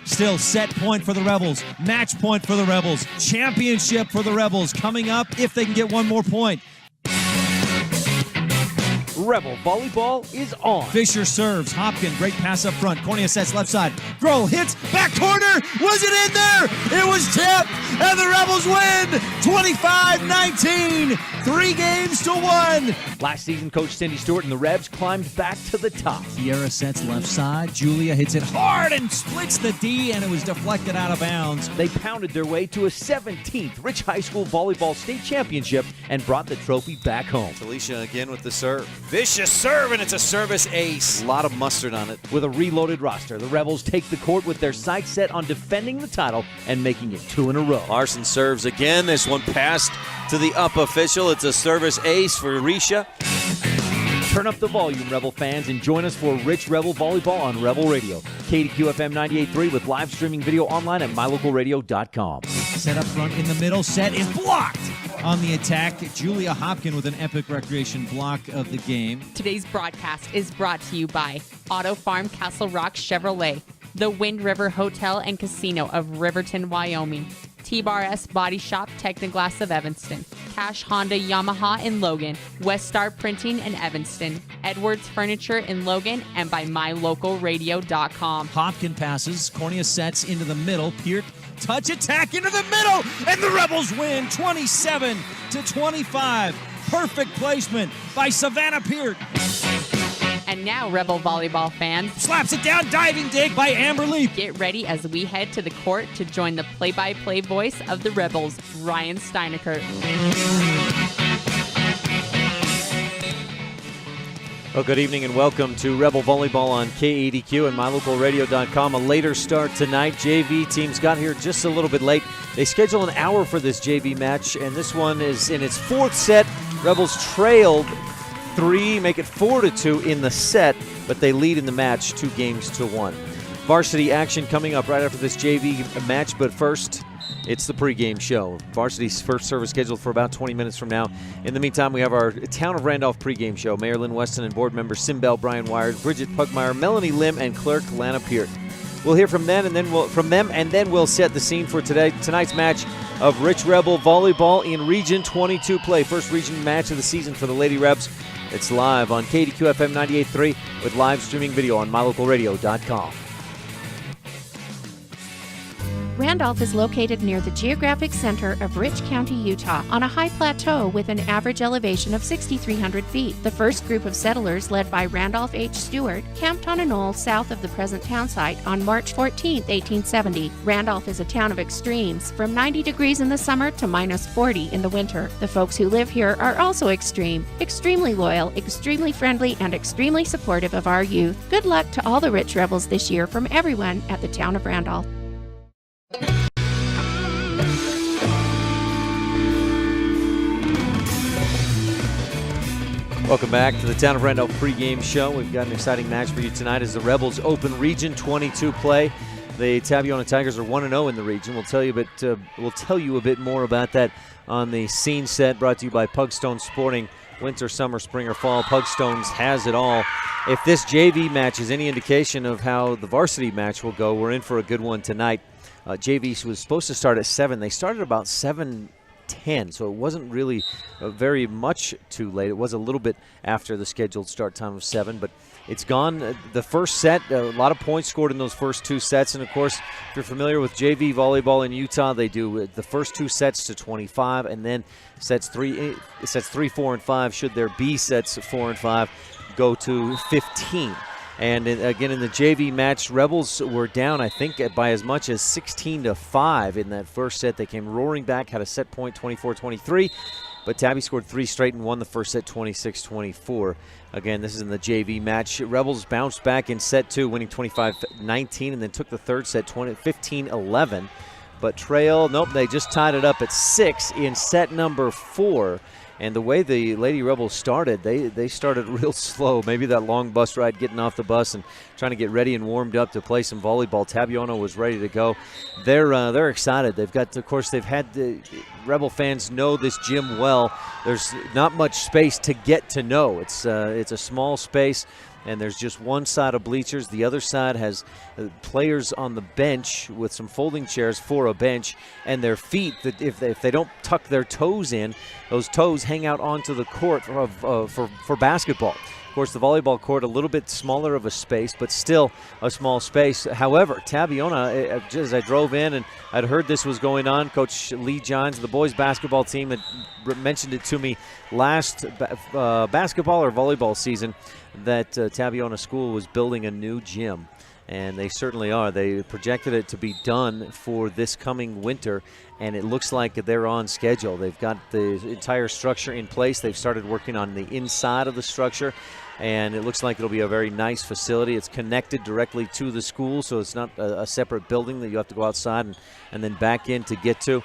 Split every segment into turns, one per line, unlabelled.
Still set point for the Rebels, match point for the Rebels, championship for the Rebels coming up if they can get one more point.
Rebel volleyball is on.
Fisher serves. Hopkins, great pass up front. Cornea sets left side. Grohl hits. Back corner. Was it in there? It was tipped. And the Rebels win 25-19. 3 games to 1.
Last season, Coach Cindy Stewart and the Rebs climbed back to the top.
Sierra sets left side. Julia hits it hard and splits the D, and it was deflected out of bounds.
They pounded their way to a 17th Rich High School Volleyball State Championship and brought the trophy back home.
Alicia again with the serve. Vicious serve, and it's a service ace. A lot of mustard on it.
With a reloaded roster, the Rebels take the court with their sights set on defending the title and making it 2 in a row.
Larson serves again. This one passed to the up official. It's a service ace for Risha.
Turn up the volume, Rebel fans, and join us for Rich Rebel Volleyball on Rebel Radio. KADQ FM 98.3 with live streaming video online at mylocalradio.com.
Set up front in the middle. Set is blocked. On the attack, Julia Hopkins with an epic recreation block of the game.
Today's broadcast is brought to you by Auto Farm Castle Rock Chevrolet, the Wind River Hotel and Casino of Riverton, Wyoming, T-Bar S Body Shop Technoglass of Evanston, Cash Honda Yamaha in Logan, West Star Printing in Evanston, Edwards Furniture in Logan, and by mylocalradio.com.
Hopkins passes, Cornea sets into the middle, Peart touch attack into the middle, and the Rebels win 27-25. Perfect placement by Savannah Peart.
And now, Rebel volleyball fans,
slaps it down, diving dig by Amber Leaf.
Get ready as we head to the court to join the play-by-play voice of the Rebels, Ryan Steineckert.
Well, good evening and welcome to Rebel Volleyball on KADQ and MyLocalRadio.com. A later start tonight. JV teams got here just a little bit late. They schedule an hour for this JV match, and this one is in its fourth set. Rebels trailed 3, make it 4-2 in the set, but they lead in the match 2-1. Varsity action coming up right after this JV match, but first, it's the pregame show. Varsity's first service scheduled for about 20 minutes from now. In the meantime, we have our Town of Randolph pregame show. Mayor Lynn Weston and board members Sim Bell, Brian Wires, Bridget Pugmire, Melanie Lim, and clerk Lana Peart. We'll hear from them, and then we'll set the scene for tonight's match of Rich Rebel Volleyball in Region 22 play. First region match of the season for the Lady Rebs. It's live on KADQ FM 98.3 with live streaming video on MyLocalRadio.com.
Randolph is located near the geographic center of Rich County, Utah, on a high plateau with an average elevation of 6,300 feet. The first group of settlers, led by Randolph H. Stewart, camped on a knoll south of the present town site on March 14, 1870. Randolph is a town of extremes, from 90 degrees in the summer to minus 40 in the winter. The folks who live here are also extreme, extremely loyal, extremely friendly, and extremely supportive of our youth. Good luck to all the Rich Rebels this year from everyone at the town of Randolph.
Welcome back to the Town of Randolph pregame show. We've got an exciting match for you tonight as the Rebels open Region 22 play. The Tabiona Tigers are 1-0 in the region. We'll tell you a bit more about that on the scene set brought to you by Pugstone Sporting. Winter, summer, spring, or fall, Pugstones has it all. If this JV match is any indication of how the varsity match will go, we're in for a good one tonight. JV was supposed to start at 7. They started about 7:10, so it wasn't really very much too late. It was a little bit after the scheduled start time of 7, but it's gone. The first set, a lot of points scored in those first 2 sets, and of course, if you're familiar with JV volleyball in Utah, they do the first 2 sets to 25, and then sets 3, 4, and 5, should there be sets 4 and 5, go to 15. And again, in the JV match, Rebels were down, I think, by as much as 16-5 in that first set. They came roaring back, had a set point 24-23, but Tabby scored 3 straight and won the first set 26-24. Again, this is in the JV match. Rebels bounced back in set 2, winning 25-19, and then took the third set 15-11. But they just tied it up at 6 in set number 4. And the way the Lady Rebels started, they started real slow. Maybe that long bus ride, getting off the bus and trying to get ready and warmed up to play some volleyball. Tabiona was ready to go. They're excited. They've had the Rebel fans know this gym well. There's not much space to get to know. It's a small space, and there's just one side of bleachers. The other side has players on the bench with some folding chairs for a bench, and their feet, if they don't tuck their toes in, those toes hang out onto the court for basketball. Of course, the volleyball court, a little bit smaller of a space, but still a small space. However, Tabiona, as I drove in and I'd heard this was going on, Coach Lee Johns, the boys basketball team, had mentioned it to me last basketball or volleyball season that Tabiona School was building a new gym. And they certainly are. They projected it to be done for this coming winter, and it looks like they're on schedule. They've got the entire structure in place. They've started working on the inside of the structure, and it looks like it'll be a very nice facility. It's connected directly to the school, so it's not a separate building that you have to go outside and then back in to get to.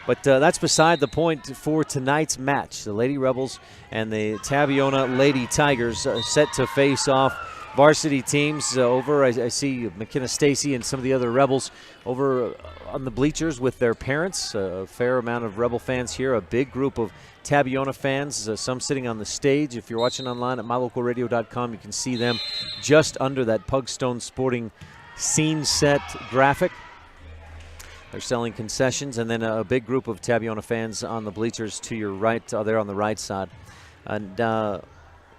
But that's beside the point for tonight's match. The Lady Rebels and the Tabiona Lady Tigers set to face off. Varsity teams over. I see McKenna Stacy and some of the other Rebels over on the bleachers with their parents. A fair amount of Rebel fans here. A big group of Tabiona fans, some sitting on the stage. If you're watching online at mylocalradio.com, you can see them just under that Pugstone Sporting scene set graphic. They're selling concessions, and then a big group of Tabiona fans on the bleachers to your right. They're on the right side. And of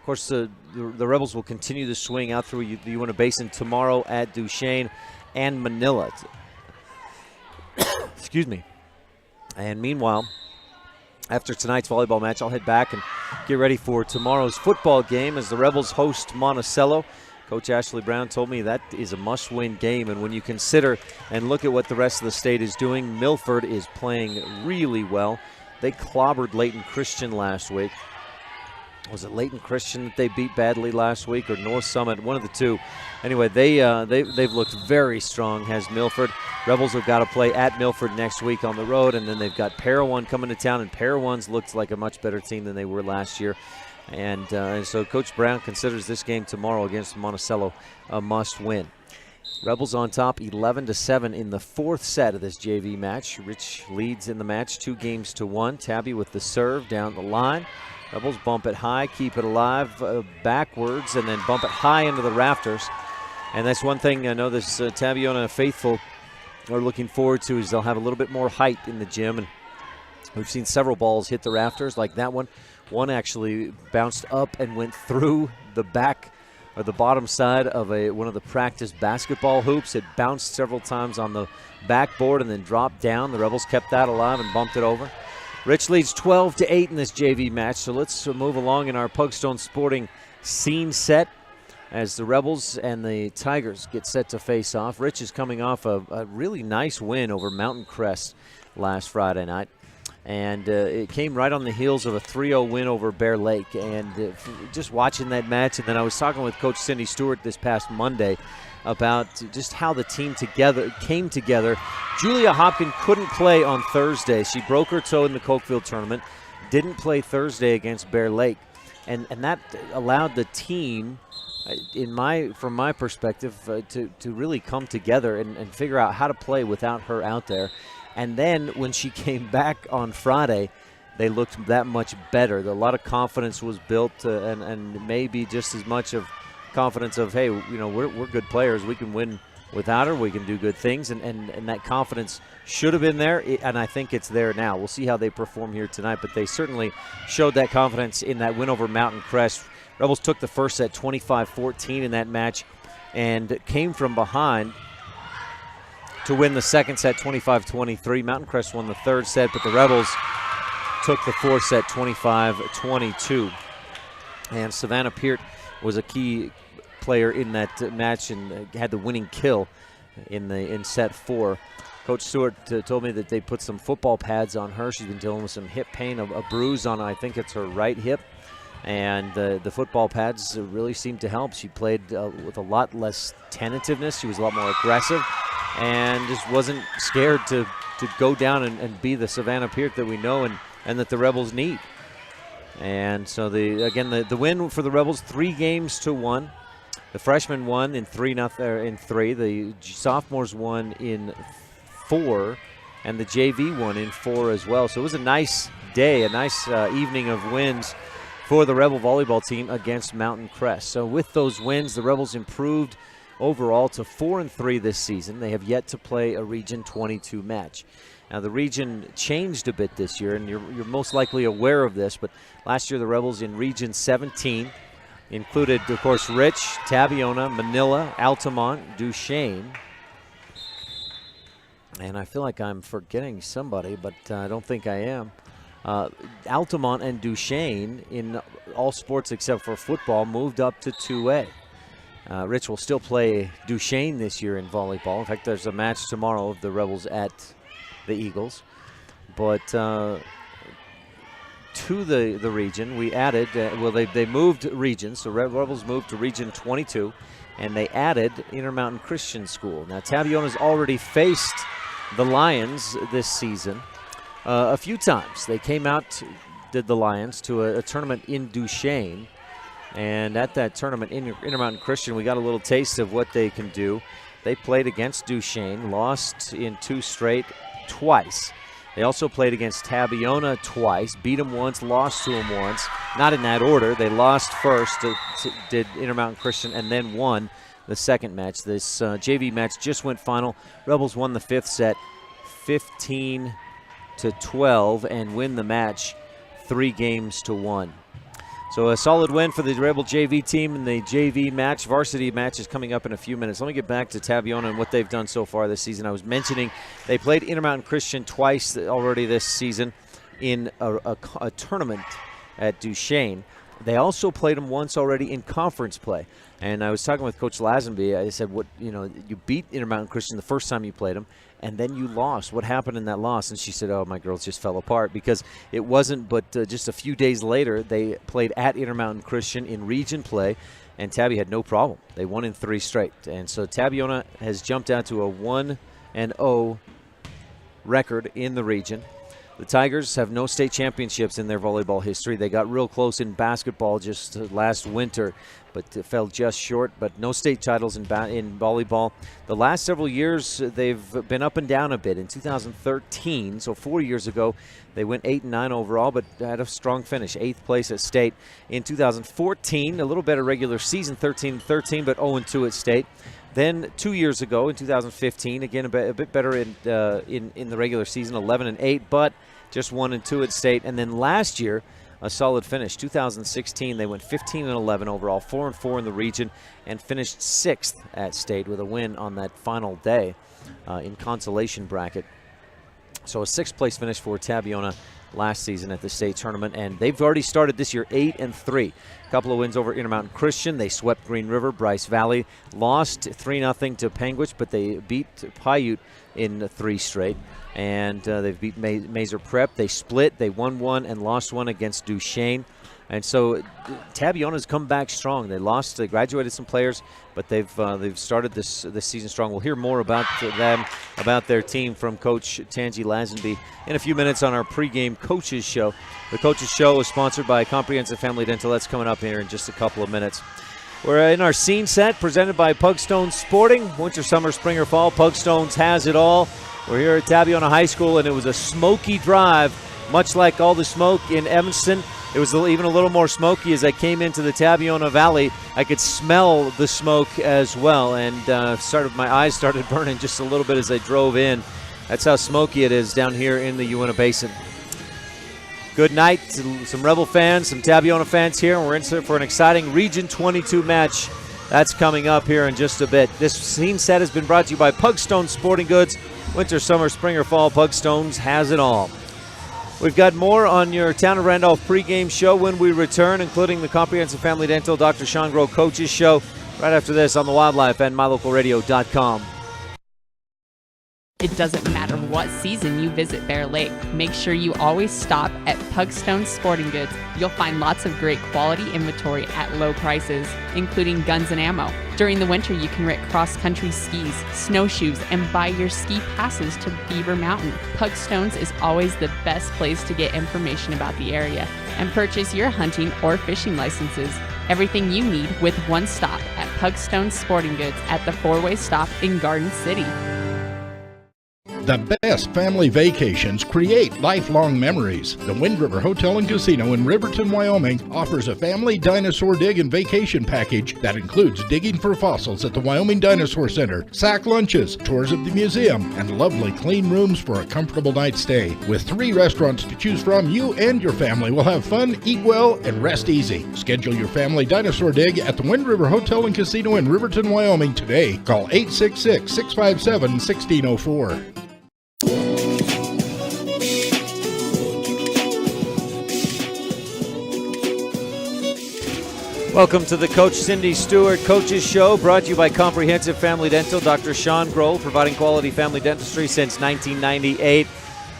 course, the Rebels will continue to swing out through the Uinta Basin tomorrow at Duchesne and Manila. Excuse me. And meanwhile, after tonight's volleyball match, I'll head back and get ready for tomorrow's football game as the Rebels host Monticello. Coach Ashley Brown told me that is a must-win game, and when you consider and look at what the rest of the state is doing, Milford is playing really well. They clobbered Layton Christian last week. was it Layton Christian that they beat badly last week, or North Summit, one of the two. Anyway, they've looked very strong, has Milford. Rebels have got to play at Milford next week on the road, and then they've got Parowan coming to town, and Parowan's looked like a much better team than they were last year. And so Coach Brown considers this game tomorrow against Monticello a must-win. Rebels on top 11-7 in the fourth set of this JV match. Rich leads in the match 2-1. Tabby with the serve down the line. Rebels bump it high, keep it alive backwards, and then bump it high into the rafters. And that's one thing I know this Tabiona faithful are looking forward to, is they'll have a little bit more height in the gym. And we've seen several balls hit the rafters like that one. One actually bounced up and went through the back or the bottom side of one of the practice basketball hoops. It bounced several times on the backboard and then dropped down. The Rebels kept that alive and bumped it over. Rich leads 12-8 in this JV match, so let's move along in our Pugstone Sporting scene set as the Rebels and the Tigers get set to face off. Rich is coming off a really nice win over Mountain Crest last Friday night, and it came right on the heels of a 3-0 win over Bear Lake. And just watching that match, and then I was talking with Coach Cindy Stewart this past Monday about just how the team came together. Julia Hopkin couldn't play on Thursday. She broke her toe in the Cokefield tournament, didn't play Thursday against Bear Lake, and that allowed the team, from my perspective, to really come together and figure out how to play without her out there. And then when she came back on Friday, they looked that much better. A lot of confidence was built, and maybe just as much of confidence of, hey, we're good players. We can win without her. We can do good things, and that confidence should have been there, and I think it's there now. We'll see how they perform here tonight, but they certainly showed that confidence in that win over Mountain Crest. Rebels took the first set 25-14 in that match and came from behind to win the second set 25-23. Mountain Crest won the third set, but the Rebels took the fourth set 25-22. And Savannah Peart was a key player in that match and had the winning kill in set 4. Coach Stewart told me that they put some football pads on her. She's been dealing with some hip pain, a bruise on, I think it's her right hip. And the football pads really seemed to help. She played with a lot less tentativeness. She was a lot more aggressive and just wasn't scared to go down and be the Savannah Peart that we know and that the Rebels need. And so the win for the Rebels, 3-1. The freshmen won in 3. The sophomores won in 4, and the JV won in 4 as well. So it was a nice day, a nice evening of wins for the Rebel volleyball team against Mountain Crest. So with those wins, the Rebels improved overall to 4-3 this season. They have yet to play a Region 22 match. Now, the region changed a bit this year, and you're most likely aware of this, but last year the Rebels in Region 17 included, of course, Rich, Tabiona, Manila, Altamont, Duchesne. And I feel like I'm forgetting somebody, but I don't think I am. Altamont and Duchesne, in all sports except for football, moved up to 2A. Rich will still play Duchesne this year in volleyball. In fact, there's a match tomorrow of the Rebels at the Eagles. But to the region, we added, they moved regions, so Rebels moved to Region 22, and they added Intermountain Christian School. Now, Tabiona's already faced the Lions this season a few times. They came out, did the Lions, to a tournament in Duchesne, and at that tournament in Intermountain Christian, we got a little taste of what they can do. They played against Duchesne, lost in 2 straight, twice. They also played against Tabiona twice, beat them once, lost to them once. Not in that order. They lost first, did Intermountain Christian, and then won the second match. This JV match just went final. Rebels won the 5th set 15-12 and win the match 3-1. So a solid win for the Rebel JV team, and the JV match, varsity match, is coming up in a few minutes. Let me get back to Tabiona and what they've done so far this season. I was mentioning they played Intermountain Christian twice already this season in a tournament at Duchesne. They also played them once already in conference play. And I was talking with Coach Lazenby. I said, you beat Intermountain Christian the first time you played them, and then you lost. What happened in that loss? And she said, oh, my girls just fell apart, because it wasn't but just a few days later they played at Intermountain Christian in region play, and Tabby had no problem. They won in 3 straight. And so Tabiona has jumped out to a 1-0 record in the region. The Tigers have no state championships in their volleyball history. They got real close in basketball just last winter, but fell just short. But no state titles in volleyball. The last several years, they've been up and down a bit. In 2013, so 4 years ago, they went 8-9 overall, but had a strong finish, 8th place at state. In 2014, a little better regular season, 13-13, but 0-2 at state. Then 2 years ago, in 2015, again a bit better in the regular season, 11-8, but just 1-2 at state. And then last year, a solid finish. 2016, they went 15-11 overall, 4-4 in the region, and finished 6th at state with a win on that final day in consolation bracket. So a 6th place finish for Tabiona last season at the state tournament, and they've already started this year 8-3. A couple of wins over Intermountain Christian. They swept Green River. Bryce Valley lost 3-0 to Panguitch, but they beat Paiute in 3 straight. And they've beat Mazer Prep. They split. They won 1 and lost 1 against Duchesne. And so Tabiona's come back strong. They graduated some players, but they've started this season strong. We'll hear more about them, about their team, from Coach Tangi Lazenby in a few minutes on our pregame Coaches Show. The Coaches Show is sponsored by Comprehensive Family Dental. That's coming up here in just a couple of minutes. We're in our scene set presented by Pugstone Sporting. Winter, summer, spring, or fall, Pugstones has it all. We're here at Tabiona High School, and it was a smoky drive, much like all the smoke in Evanston. It was even a little more smoky as I came into the Tabiona Valley. I could smell the smoke as well, and my eyes started burning just a little bit as I drove in. That's how smoky it is down here in the Uinta Basin. Good night to some Rebel fans, some Tabiona fans here, and we're in for an exciting Region 22 match. That's coming up here in just a bit. This scene set has been brought to you by Pugstone Sporting Goods. Winter, summer, spring, or fall, Pugstones has it all. We've got more on your Town of Randolph pregame show when we return, including the Comprehensive Family Dental Dr. Sean Groh Coaches Show, right after this on the Wildlife and MyLocalRadio.com.
It doesn't matter what season you visit Bear Lake. Make sure you always stop at Pugstone Sporting Goods. You'll find lots of great quality inventory at low prices, including guns and ammo. During the winter, you can rent cross-country skis, snowshoes, and buy your ski passes to Beaver Mountain. Pugstones is always the best place to get information about the area and purchase your hunting or fishing licenses. Everything you need with one stop at Pugstone Sporting Goods at the 4-way stop in Garden City.
The best family vacations create lifelong memories. The Wind River Hotel and Casino in Riverton, Wyoming offers a family dinosaur dig and vacation package that includes digging for fossils at the Wyoming Dinosaur Center, sack lunches, tours of the museum, and lovely clean rooms for a comfortable night's stay. With 3 restaurants to choose from, you and your family will have fun, eat well, and rest easy. Schedule your family dinosaur dig at the Wind River Hotel and Casino in Riverton, Wyoming today. Call 866-657-1604.
Welcome to the Coach Cindy Stewart Coaches Show, brought to you by Comprehensive Family Dental. Dr. Sean Grohl, providing quality family dentistry since 1998.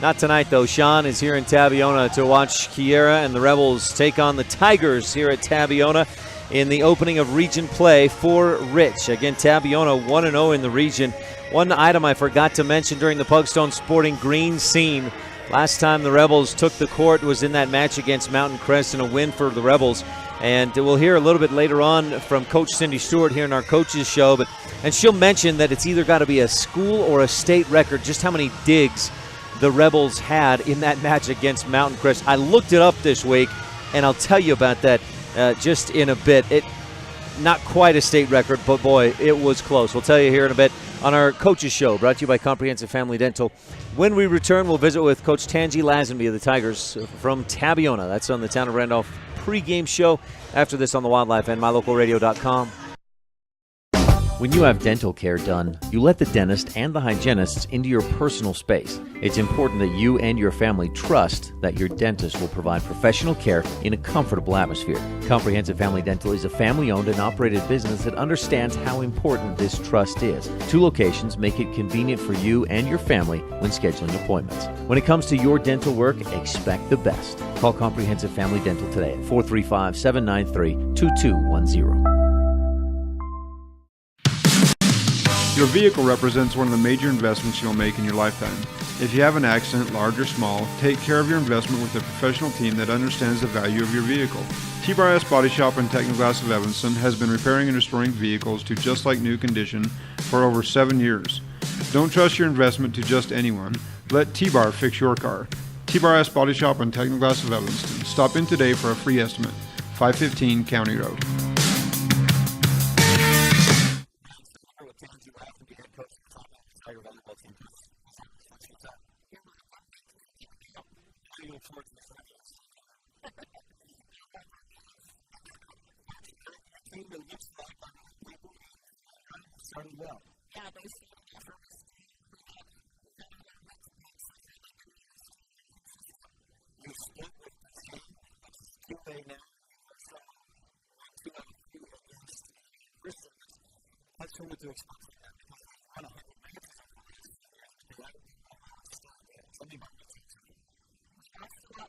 Not tonight, though. Sean is here in Tabiona to watch Kiera and the Rebels take on the Tigers here at Tabiona in the opening of region play for Rich. Again, Tabiona 1-0 in the region. One item I forgot to mention during the Pugstone Sporting Green scene. Last time the Rebels took the court was in that match against Mountain Crest, and a win for the Rebels. And we'll hear a little bit later on from Coach Cindy Stewart here in our Coaches Show. And she'll mention that it's either got to be a school or a state record just how many digs the Rebels had in that match against Mountain Crest. I looked it up this week, and I'll tell you about that just in a bit. Not quite a state record, but boy, it was close. We'll tell you here in a bit on our Coaches Show, brought to you by Comprehensive Family Dental. When we return, we'll visit with Coach Tangi Lazenby of the Tigers from Tabiona. That's on the Town of Randolph pregame show. After this on the Wildlife and MyLocalRadio.com.
When you have dental care done, you let the dentist and the hygienists into your personal space. It's important that you and your family trust that your dentist will provide professional care in a comfortable atmosphere. Comprehensive Family Dental is a family-owned and operated business that understands how important this trust is. 2 locations make it convenient for you and your family when scheduling appointments. When it comes to your dental work, expect the best. Call Comprehensive Family Dental today at 435-793-2210.
Your vehicle represents one of the major investments you'll make in your lifetime. If you have an accident, large or small, take care of your investment with a professional team that understands the value of your vehicle. T-Bar Body Shop in Technoglass of Evanston has been repairing and restoring vehicles to just like new condition for over 7 years. Don't trust your investment to just anyone. Let T-Bar fix your car. T-Bar Body Shop in Technoglass of Evanston. Stop in today for a free estimate. 515 County Road.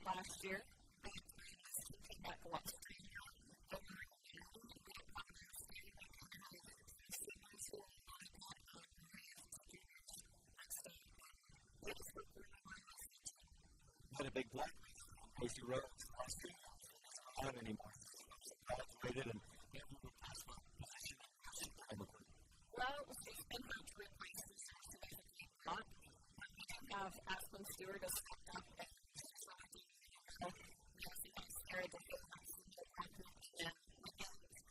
Last year.
Had a big black Casey Road last year. Not anymore. Graduated and
well, she's been able to replace the not have Aspen Stewart as up and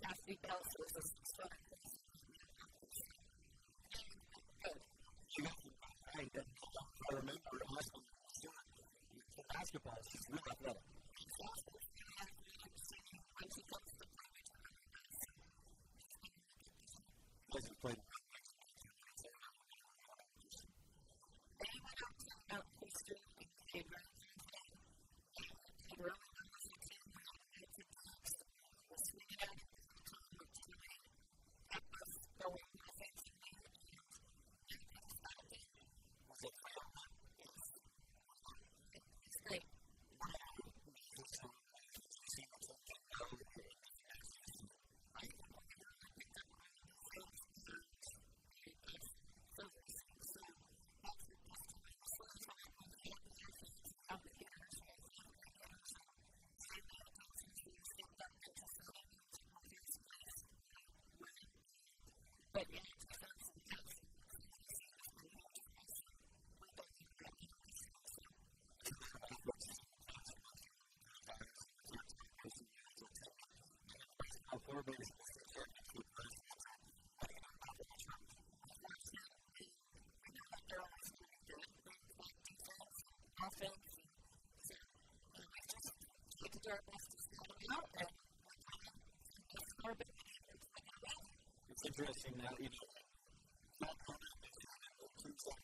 Cassidy Bells was a starter.
I remember Aspen Stewart for basketball, she's really athletic. Hasn't played. It's interesting now, you know, not seems like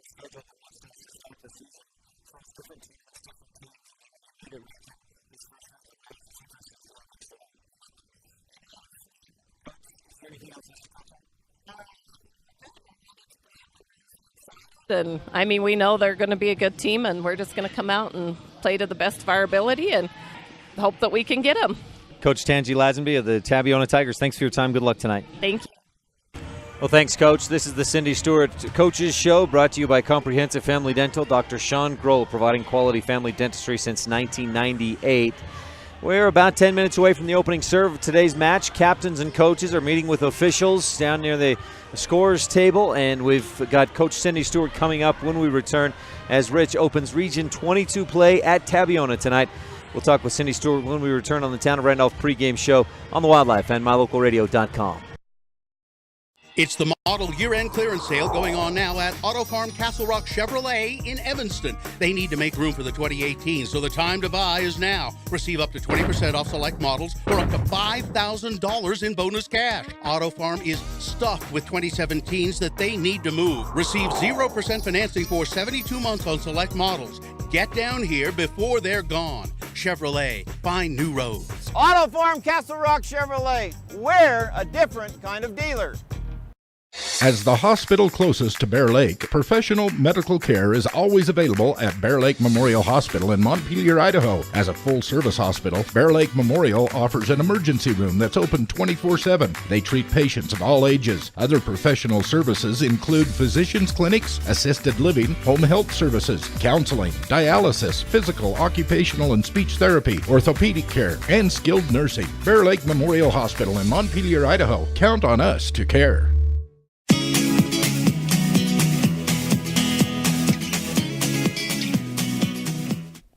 schedule that wants to start the season from different teams, Anything else?
And I mean, we know they're going to be a good team, and we're just going to come out and play to the best of our ability and hope that we can get them.
Coach Tangi Lazenby of the Tabiona Tigers, thanks for your time. Good luck tonight.
Thank you.
Well, thanks, Coach. This is the Cindy Stewart Coaches Show, brought to you by Comprehensive Family Dental. Dr. Sean Grohl, providing quality family dentistry since 1998. We're about 10 minutes away from the opening serve of today's match. Captains and coaches are meeting with officials down near the scorers table, and we've got Coach Cindy Stewart coming up when we return as Rich opens Region 22 play at Tabiona tonight. We'll talk with Cindy Stewart when we return on the Town of Randolph pregame show on the Wildlife and MyLocalRadio.com.
It's the model year-end clearance sale going on now at Auto Farm Castle Rock Chevrolet in Evanston. They need to make room for the 2018, so the time to buy is now. Receive up to 20% off select models or up to $5,000 in bonus cash. Auto Farm is stuffed with 2017s that they need to move. Receive 0% financing for 72 months on select models. Get down here before they're gone. Chevrolet, find new roads.
Auto Farm Castle Rock Chevrolet. We're a different kind of dealer.
As the hospital closest to Bear Lake, professional medical care is always available at Bear Lake Memorial Hospital in Montpelier, Idaho. As a full-service hospital, Bear Lake Memorial offers an emergency room that's open 24/7. They treat patients of all ages. Other professional services include physicians' clinics, assisted living, home health services, counseling, dialysis, physical, occupational, and speech therapy, orthopedic care, and skilled nursing. Bear Lake Memorial Hospital in Montpelier, Idaho. Count on us to care.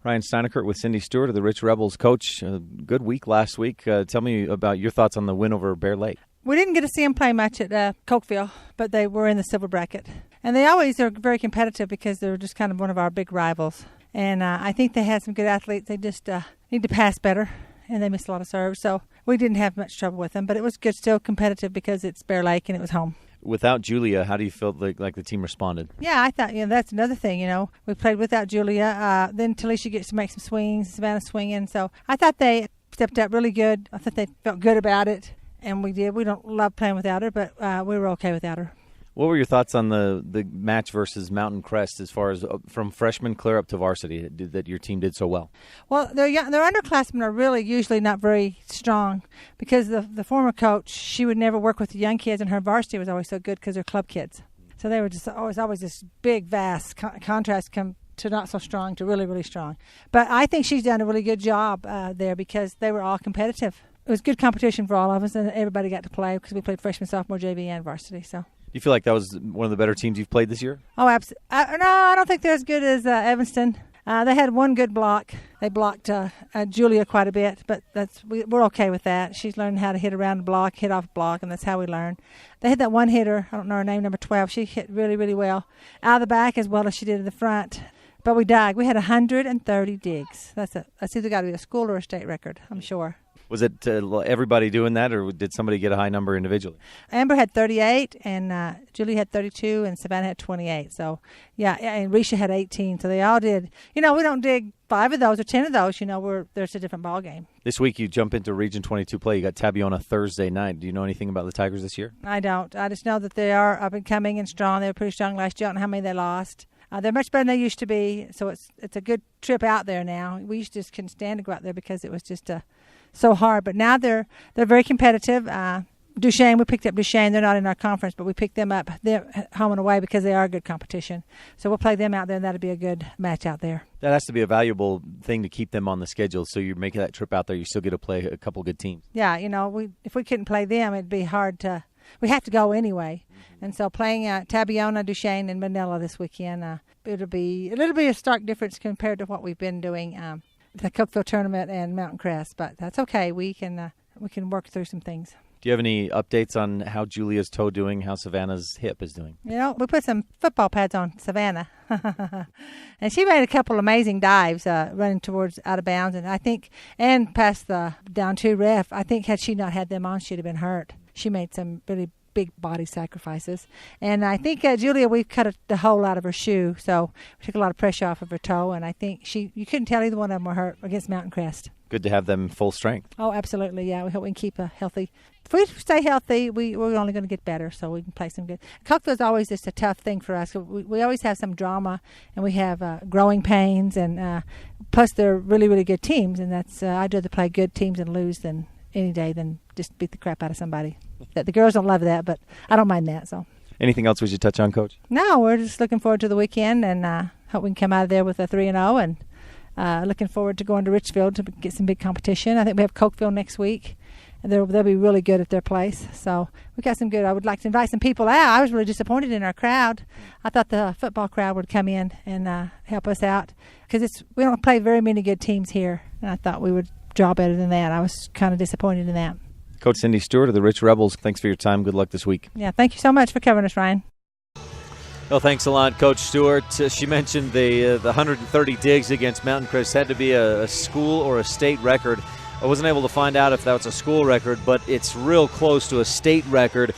Ryan Steineckert with Cindy Stewart of the Rich Rebels. Coach, good week last week. Tell me about your thoughts on the win over Bear Lake.
We didn't get to see them play much at Cokeville, but they were in the silver bracket. And they always are very competitive because they're just kind of one of our big rivals. And I think they had some good athletes. They just need to pass better, and they missed a lot of serves. So we didn't have much trouble with them, but it was good, still competitive because it's Bear Lake and it was home.
Without Julia, how do you feel like the team responded?
Yeah, I thought, that's another thing, We played without Julia. Then Talisha gets to make some swings, Savannah swinging. So I thought they stepped up really good. I thought they felt good about it, and we did. We don't love playing without her, but we were okay without her.
What were your thoughts on the match versus Mountain Crest as far as from freshman clear up to varsity that your team did so well?
Well, their underclassmen are really usually not very strong because the former coach, she would never work with the young kids, and her varsity was always so good because they're club kids. So they were just always this big, vast contrast to not so strong to really, really strong. But I think she's done a really good job there because they were all competitive. It was good competition for all of us, and everybody got to play because we played freshman, sophomore, JV, and varsity. So.
Do you feel like that was one of the better teams you've played this year?
Oh, absolutely. No, I don't think they're as good as Evanston. They had one good block. They blocked Julia quite a bit, but we're okay with that. She's learned how to hit around the block, hit off block, and that's how we learn. They had that one hitter, I don't know her name, number 12. She hit really, really well out of the back as well as she did in the front. But we dug. We had 130 digs. That's either got to be a school or a state record, I'm sure.
Was it everybody doing that, or did somebody get a high number individually?
Amber had 38, and Julie had 32, and Savannah had 28. So, yeah, and Risha had 18. So they all did. We don't dig 5 of those or 10 of those. There's a different ball game.
This week you jump into Region 22 play. You got Tabiona Thursday night. Do you know anything about the Tigers this year?
I don't. I just know that they are up and coming and strong. They were pretty strong last year. I don't know how many they lost. They're much better than they used to be. So it's a good trip out there now. We used to just couldn't stand to go out there because it was just so hard, but now they're very competitive. Duchesne, we picked up Duchesne. They're not in our conference, but we picked them up. They're home and away because they are good competition. So we'll play them out there, and that'll be a good match out there.
That has to be a valuable thing to keep them on the schedule. So you're making that trip out there, you still get to play a couple good teams.
Yeah, if we couldn't play them, it'd be hard to. We have to go anyway, and so playing Tabiona, Duchesne, and Manila this weekend, it'll be a stark difference compared to what we've been doing. The Cokeville tournament and Mountain Crest, but that's okay. We can work through some things.
Do you have any updates on how Julia's toe doing, how Savannah's hip is doing?
We put some football pads on Savannah, and she made a couple amazing dives running towards out of bounds, and I think, and past the down 2 ref. I think had she not had them on, she'd have been hurt. She made some really big body sacrifices. And I think Julia, we cut the hole out of her shoe, so we took a lot of pressure off of her toe, and I think you couldn't tell either one of them were hurt against Mountain Crest.
Good to have them full strength.
Oh, absolutely, yeah. We hope we can keep a healthy. If we stay healthy, we're only going to get better, so we can play some good. Cokeville's always just a tough thing for us. We always have some drama, and we have growing pains, and plus they're really, really good teams, and that's I'd rather play good teams and lose than any day than just beat the crap out of somebody. The girls don't love that, but I don't mind that. So. Anything else we should touch on, Coach? No, we're just looking forward to the weekend, and hope we can come out of there with a 3-0, and looking forward to going to Richfield to get some big competition. I think we have Cokeville next week, and they'll be really good at their place. So we got some good. I would like to invite some people out. I was really disappointed in our crowd. I thought the football crowd would come in and help us out because we don't play very many good teams here, and I thought we would draw better than that. I was kind of disappointed in that.
Coach Cindy Stewart of the Rich Rebels, thanks for your time. Good luck this week.
Yeah, thank you so much for covering us, Ryan.
Well, thanks a lot, Coach Stewart. She mentioned the 130 digs against Mountain Crest had to be a school or a state record. I wasn't able to find out if that was a school record, but it's real close to a state record.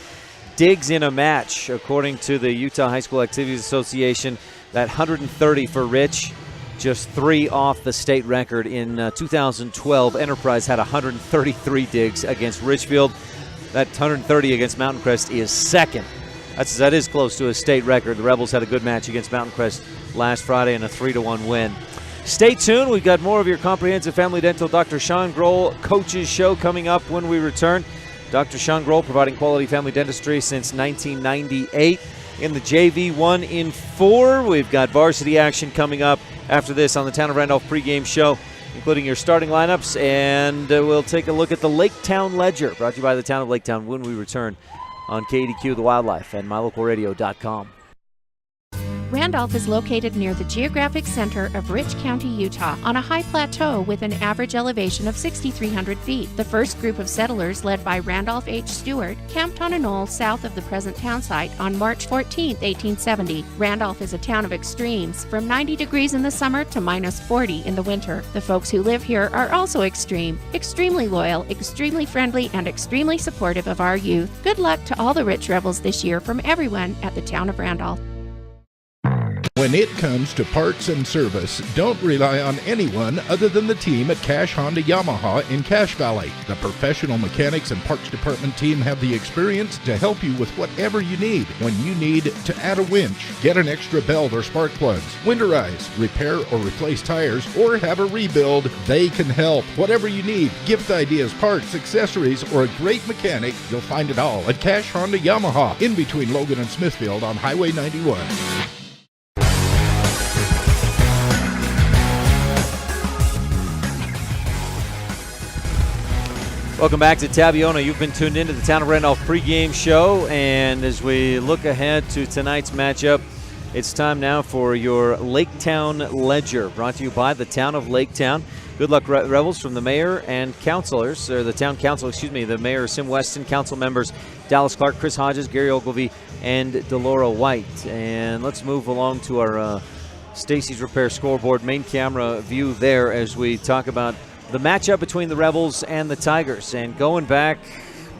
Digs in a match, according to the Utah High School Activities Association, that 130 for Rich, just 3 off the state record. In 2012, Enterprise had 133 digs against Richfield. That 130 against Mountain Crest is second. That is close to a state record. The Rebels had a good match against Mountain Crest last Friday and a 3-1 win. Stay tuned. We've got more of your Comprehensive Family Dental Dr. Sean Grohl Coaches Show coming up when we return. Dr. Sean Grohl providing quality family dentistry since 1998. In the JV 1 in 4, we've got varsity action coming up after this on the Town of Randolph pregame show, including your starting lineups, and we'll take a look at the Laketown Ledger, brought to you by the Town of Laketown, when we return on KADQ The Wildlife and mylocalradio.com.
Randolph is located near the geographic center of Rich County, Utah, on a high plateau with an average elevation of 6,300 feet. The first group of settlers, led by Randolph H. Stewart, camped on a knoll south of the present town site on March 14, 1870. Randolph is a town of extremes, from 90 degrees in the summer to minus 40 in the winter. The folks who live here are also extreme, extremely loyal, extremely friendly, and extremely supportive of our youth. Good luck to all the Rich Rebels this year from everyone at the Town of Randolph.
When it comes to parts and service, don't rely on anyone other than the team at Cash Honda Yamaha in Cache Valley. The professional mechanics and parts department team have the experience to help you with whatever you need. When you need to add a winch, get an extra belt or spark plugs, winterize, repair or replace tires, or have a rebuild, they can help. Whatever you need, gift ideas, parts, accessories, or a great mechanic, you'll find it all at Cash Honda Yamaha in between Logan and Smithfield on Highway 91.
Welcome back to Tabiona. You've been tuned into the Town of Randolph pregame show, and as we look ahead to tonight's matchup, it's time now for your Laketown Ledger, brought to you by the Town of Laketown. Good luck, Rebels, from the mayor and councilors, or the town council, the mayor, Sim Weston, council members Dallas Clark, Chris Hodges, Gary Ogilvie, and Delora White. And let's move along to our Stacy's Repair scoreboard, main camera view there as we talk about the matchup between the Rebels and the Tigers. And going back,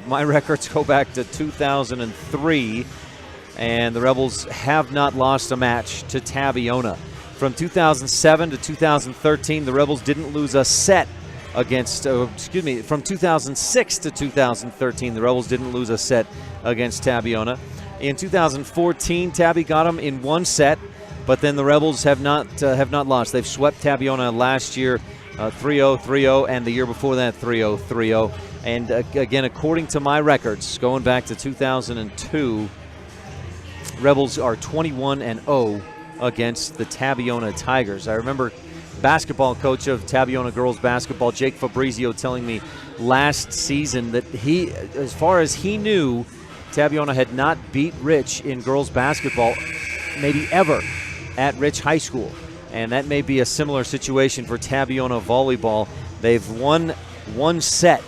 my records go back to 2003, and the Rebels have not lost a match to Tabiona. From 2007 to 2013, the Rebels didn't lose a set against, from 2006 to 2013, the Rebels didn't lose a set against Tabiona. In 2014, Tabby got them in one set, but then the Rebels have not lost. They've swept Tabiona last year, 3-0, 3-0, and the year before that, 3-0, 3-0. And again, according to my records, going back to 2002, Rebels are 21-0 against the Tabiona Tigers. I remember basketball coach of Tabiona girls basketball, Jake Fabrizio, telling me last season that he, as far as he knew, Tabiona had not beat Rich in girls basketball, maybe ever, at Rich High School. And that may be a similar situation for Tabiona volleyball. They've won one set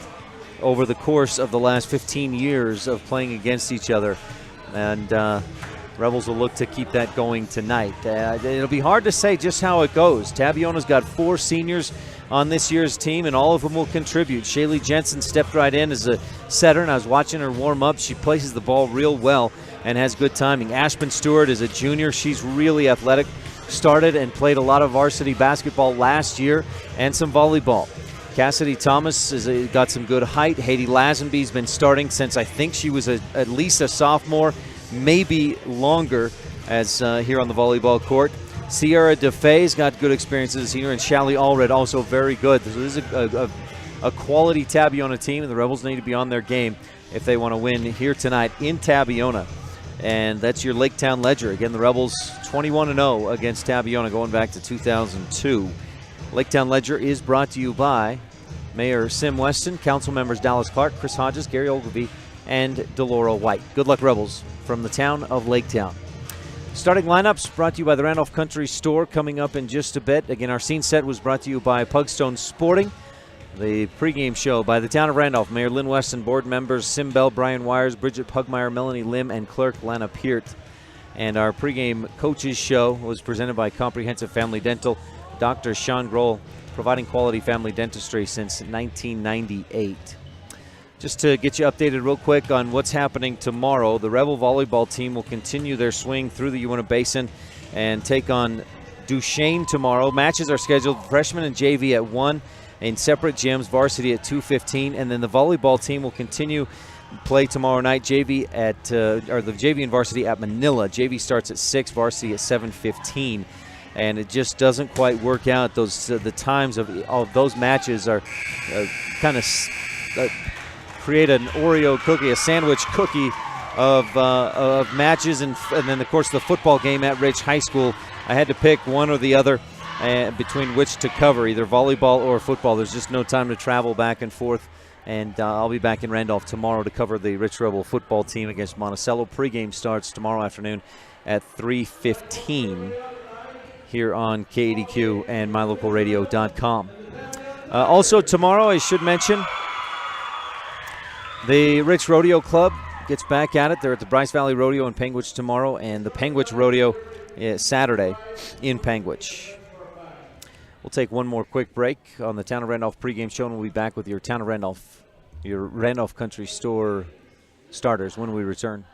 over the course of the last 15 years of playing against each other. And Rebels will look to keep that going tonight. It'll be hard to say just how it goes. Tabiona's got 4 seniors on this year's team, and all of them will contribute. Shaylee Jensen stepped right in as a setter, and I was watching her warm up. She places the ball real well and has good timing. Ashman Stewart is a junior. She's really athletic. Started and played a lot of varsity basketball last year and some volleyball. Cassidy Thomas has got some good height. Haiti Lazenby's been starting since I think she was at least a sophomore, maybe longer, as here on the volleyball court. Sierra DeFay's got good experiences here, and Shally Allred also very good. So this is a quality Tabiona team, and the Rebels need to be on their game if they want to win here tonight in Tabiona. And that's your Laketown Ledger. Again, the Rebels 21-0 against Tabiona going back to 2002. Laketown Ledger is brought to you by Mayor Sim Weston, council members Dallas Clark, Chris Hodges, Gary Ogilvie, and Delora White. Good luck, Rebels, from the town of Laketown. Starting lineups brought to you by the Randolph Country Store coming up in just a bit. Again, our scene set was brought to you by Pugstone Sporting. The pregame show by the Town of Randolph, Mayor Lynn Weston, board members Sim Bell, Brian Wires, Bridget Pugmire, Melanie Lim, and clerk Lana Peart. And our pregame coaches show was presented by Comprehensive Family Dental, Dr. Sean Grohl, providing quality family dentistry since 1998. Just to get you updated real quick on what's happening tomorrow, the Rebel volleyball team will continue their swing through the Uinta Basin and take on Duchesne tomorrow. Matches are scheduled freshman and JV at 1 in separate gyms, varsity at 2:15, and then the volleyball team will continue play tomorrow night. JV at the JV and varsity at Manila. JV starts at 6, varsity at 7:15, and it just doesn't quite work out. Those the times of those matches are kind of create an Oreo cookie, a sandwich cookie of matches, and then of course the football game at Ridge High School. I had to pick one or the other between which to cover, either volleyball or football. There's just no time to travel back and forth, and I'll be back in Randolph tomorrow to cover the Rich Rebel football team against Monticello. Pregame starts tomorrow afternoon at 3:15 here on KADQ and MyLocalRadio.com. Also tomorrow, I should mention, the Rich Rodeo Club gets back at it. They're at the Bryce Valley Rodeo in Panguitch tomorrow, and the Panguitch Rodeo is Saturday in Panguitch. We'll take one more quick break on the Town of Randolph pregame show, and we'll be back with your Town of Randolph, your Randolph Country Store starters when we return.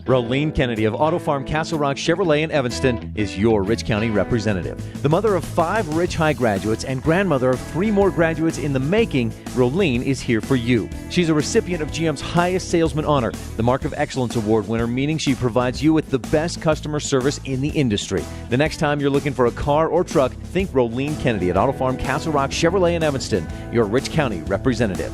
Rolene Kennedy of Auto Farm Castle Rock Chevrolet in Evanston is your Rich County representative. The mother of 5 Rich High graduates and grandmother of 3 more graduates in the making, Rolene is here for you. She's a recipient of GM's highest salesman honor, the Mark of Excellence Award winner, meaning she provides you with the best customer service in the industry. The next time you're looking for a car or truck, think Rolene Kennedy at Auto Farm Castle Rock Chevrolet in Evanston, your Rich County representative.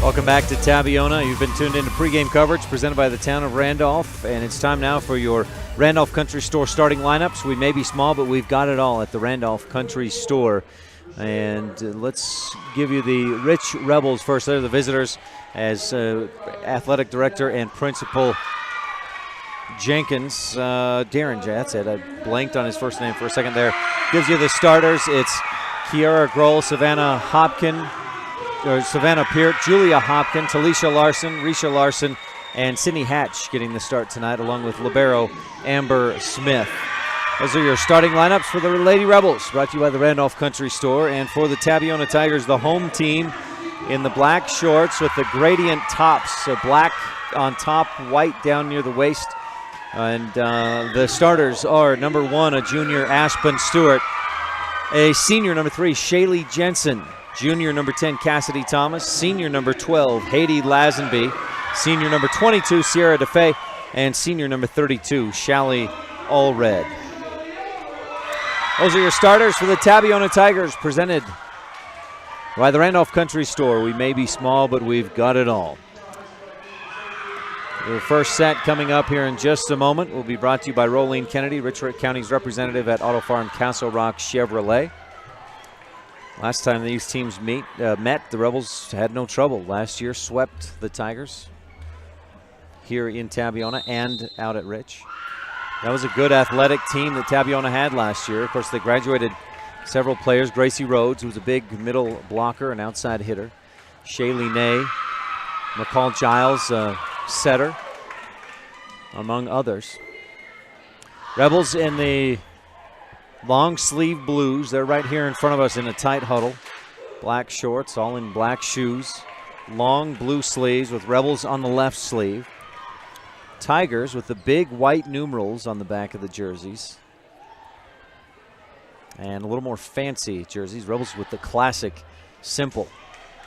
Welcome back to Tabiona. You've been tuned into pregame coverage presented by the Town of Randolph, and it's time now for your Randolph Country Store starting lineups. We may be small, but we've got it all at the Randolph Country Store. And let's give you the Rich Rebels first. They're the visitors, as athletic director and principal Jenkins, Darren, that's it. I blanked on his first name for a second there. Gives you the starters. It's Kiara Grohl, Savannah Peart, Julia Hopkin, Talisha Larson, Risha Larson, and Sydney Hatch getting the start tonight, along with libero Amber Smith. Those are your starting lineups for the Lady Rebels, brought to you by the Randolph Country Store. And for the Tabiona Tigers, the home team in the black shorts with the gradient tops, so black on top, white down near the waist. And the starters are number 1, a junior, Aspen Stewart, a senior, number 3, Shaylee Jensen, junior number 10, Cassidy Thomas, senior number 12, Haiti Lazenby, senior number 22, Sierra DeFay, and senior number 32, Shally Allred. Those are your starters for the Tabiona Tigers, presented by the Randolph Country Store. We may be small, but we've got it all. Your first set coming up here in just a moment will be brought to you by Rolene Kennedy, Richland County's representative at Auto Farm Castle Rock Chevrolet. Last time these teams met, the Rebels had no trouble. Last year swept the Tigers here in Tabiona and out at Rich. That was a good athletic team that Tabiona had last year. Of course, they graduated several players. Gracie Rhodes, who was a big middle blocker and outside hitter. Shaylee Ney, McCall Giles, setter, among others. Rebels in the long sleeve blues. They're right here in front of us in a tight huddle. Black shorts, all in black shoes. Long blue sleeves with Rebels on the left sleeve. Tigers with the big white numerals on the back of the jerseys. And a little more fancy jerseys. Rebels with the classic simple.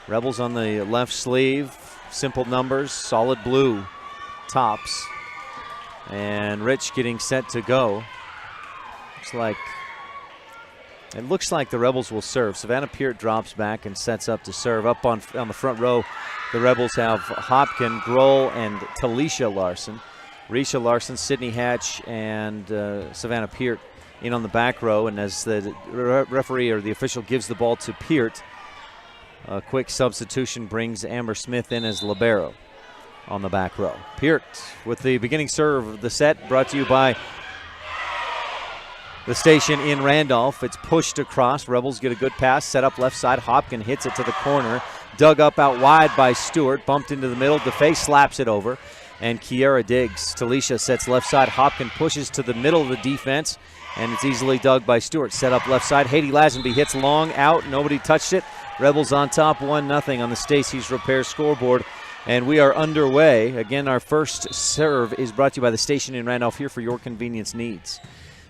Rebels on the left sleeve, simple numbers, solid blue tops. And Rich getting set to go. It looks like the Rebels will serve. Savannah Peart drops back and sets up to serve. Up on the front row, the Rebels have Hopkin, Grohl, and Talisha Larson. Risha Larson, Sydney Hatch, and Savannah Peart in on the back row. And as the referee or the official gives the ball to Peart, a quick substitution brings Amber Smith in as libero. on the back row. Peart with the beginning serve of the set, brought to you by the station in Randolph. It's pushed across. Rebels get a good pass, set up left side. Hopkin hits it to the corner. Dug up out wide by Stewart, bumped into the middle. DeFay slaps it over, and Kiera digs. Talisha sets left side. Hopkin pushes to the middle of the defense, and it's easily dug by Stewart. Set up left side. Haiti Lazenby hits long out. Nobody touched it. Rebels on top 1-0 on the Stacey's Repair scoreboard. And we are underway. Again, our first serve is brought to you by the station in Randolph, here for your convenience needs.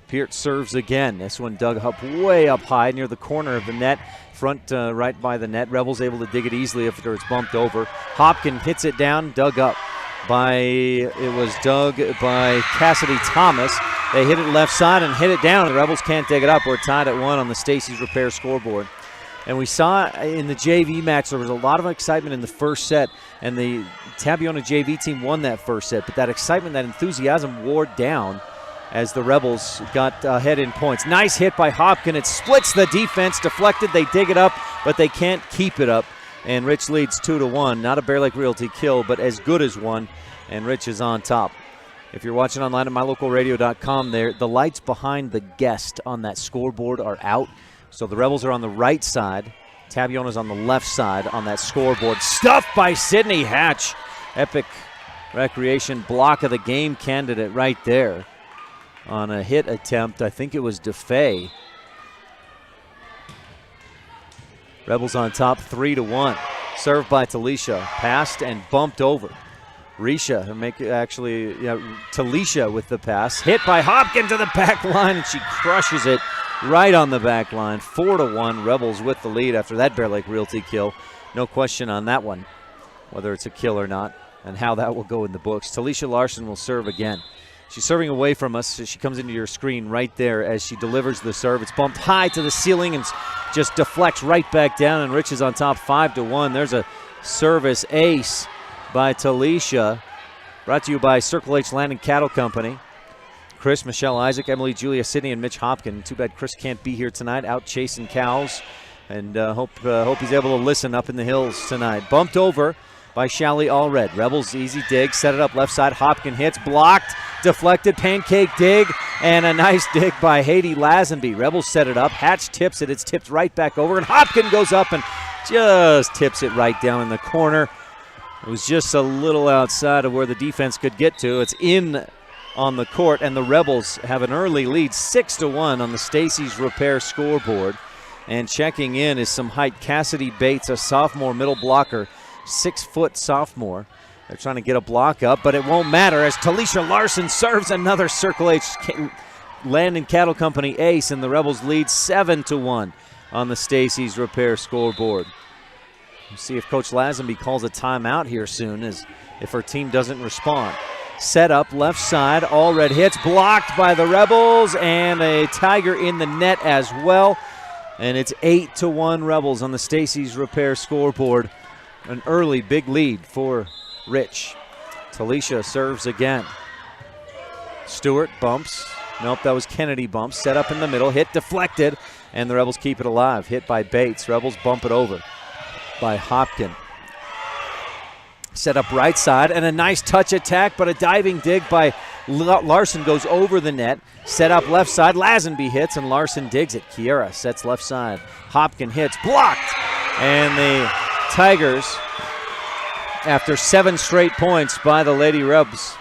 Peart serves again. This one dug up way up high near the corner of the net. Front right by the net. Rebels able to dig it easily after it's bumped over. Hopkin hits it down, dug by Cassidy Thomas. They hit it left side and hit it down. The Rebels can't dig it up. We're tied at 1 on the Stacey's Repair scoreboard. And we saw in the JV match there was a lot of excitement in the first set, and the Tabiona JV team won that first set. But that excitement, that enthusiasm wore down as the Rebels got ahead in points. Nice hit by Hopkin. It splits the defense, deflected. They dig it up, but they can't keep it up. And Rich leads 2-1. Not a Bear Lake Realty kill, but as good as one. And Rich is on top. If you're watching online at mylocalradio.com, the lights behind the guest on that scoreboard are out. So the Rebels are on the right side. Tabiona's on the left side on that scoreboard. Stuffed by Sydney Hatch. Epic Recreation block of the game candidate right there on a hit attempt. I think it was DeFay. Rebels on top 3-1. Served by Talisha. Passed and bumped over. Talisha with the pass. Hit by Hopkin to the back line, and she crushes it right on the back line. 4-1. Rebels with the lead after that Bear Lake Realty kill. No question on that one, whether it's a kill or not, and how that will go in the books. Talisha Larson will serve again. She's serving away from us. She comes into your screen right there as she delivers the serve. It's bumped high to the ceiling and just deflects right back down, and Rich is on top 5-1. There's a service ace by Talisha. Brought to you by Circle H Land and Cattle Company. Chris, Michelle Isaac, Emily, Julia, Sidney, and Mitch Hopkin. Too bad Chris can't be here tonight, out chasing cows. And hope he's able to listen up in the hills tonight. Bumped over by Shally Allred. Rebels easy dig, set it up left side. Hopkin hits, blocked, deflected, pancake dig, and a nice dig by Haiti Lazenby. Rebels set it up. Hatch tips it. It's tipped right back over, and Hopkin goes up and just tips it right down in the corner. It was just a little outside of where the defense could get to. It's in on the court, and the Rebels have an early lead, 6-1 on the Stacey's Repair scoreboard. And checking in is some height. Cassidy Bates, a sophomore middle blocker, 6-foot sophomore. They're trying to get a block up, but it won't matter as Talisha Larson serves another Circle H Land and Cattle Company ace, and the Rebels lead 7-1 on the Stacey's Repair scoreboard. We'll see if Coach Lazenby calls a timeout here soon, as if her team doesn't respond. Set up left side, Allred hits, blocked by the Rebels, and a Tiger in the net as well. And it's 8-1 Rebels on the Stacey's Repair scoreboard. An early big lead for Rich. Talisha serves again. Stewart bumps. Nope, that was Kennedy bumps. Set up in the middle, hit deflected, and the Rebels keep it alive. Hit by Bates. Rebels bump it over by Hopkin. Set up right side, and a nice touch attack, but a diving dig by Larson goes over the net. Set up left side, Lazenby hits, and Larson digs it. Kiera sets left side. Hopkin hits, blocked, and the Tigers, after 7 straight points by the Lady Rebs,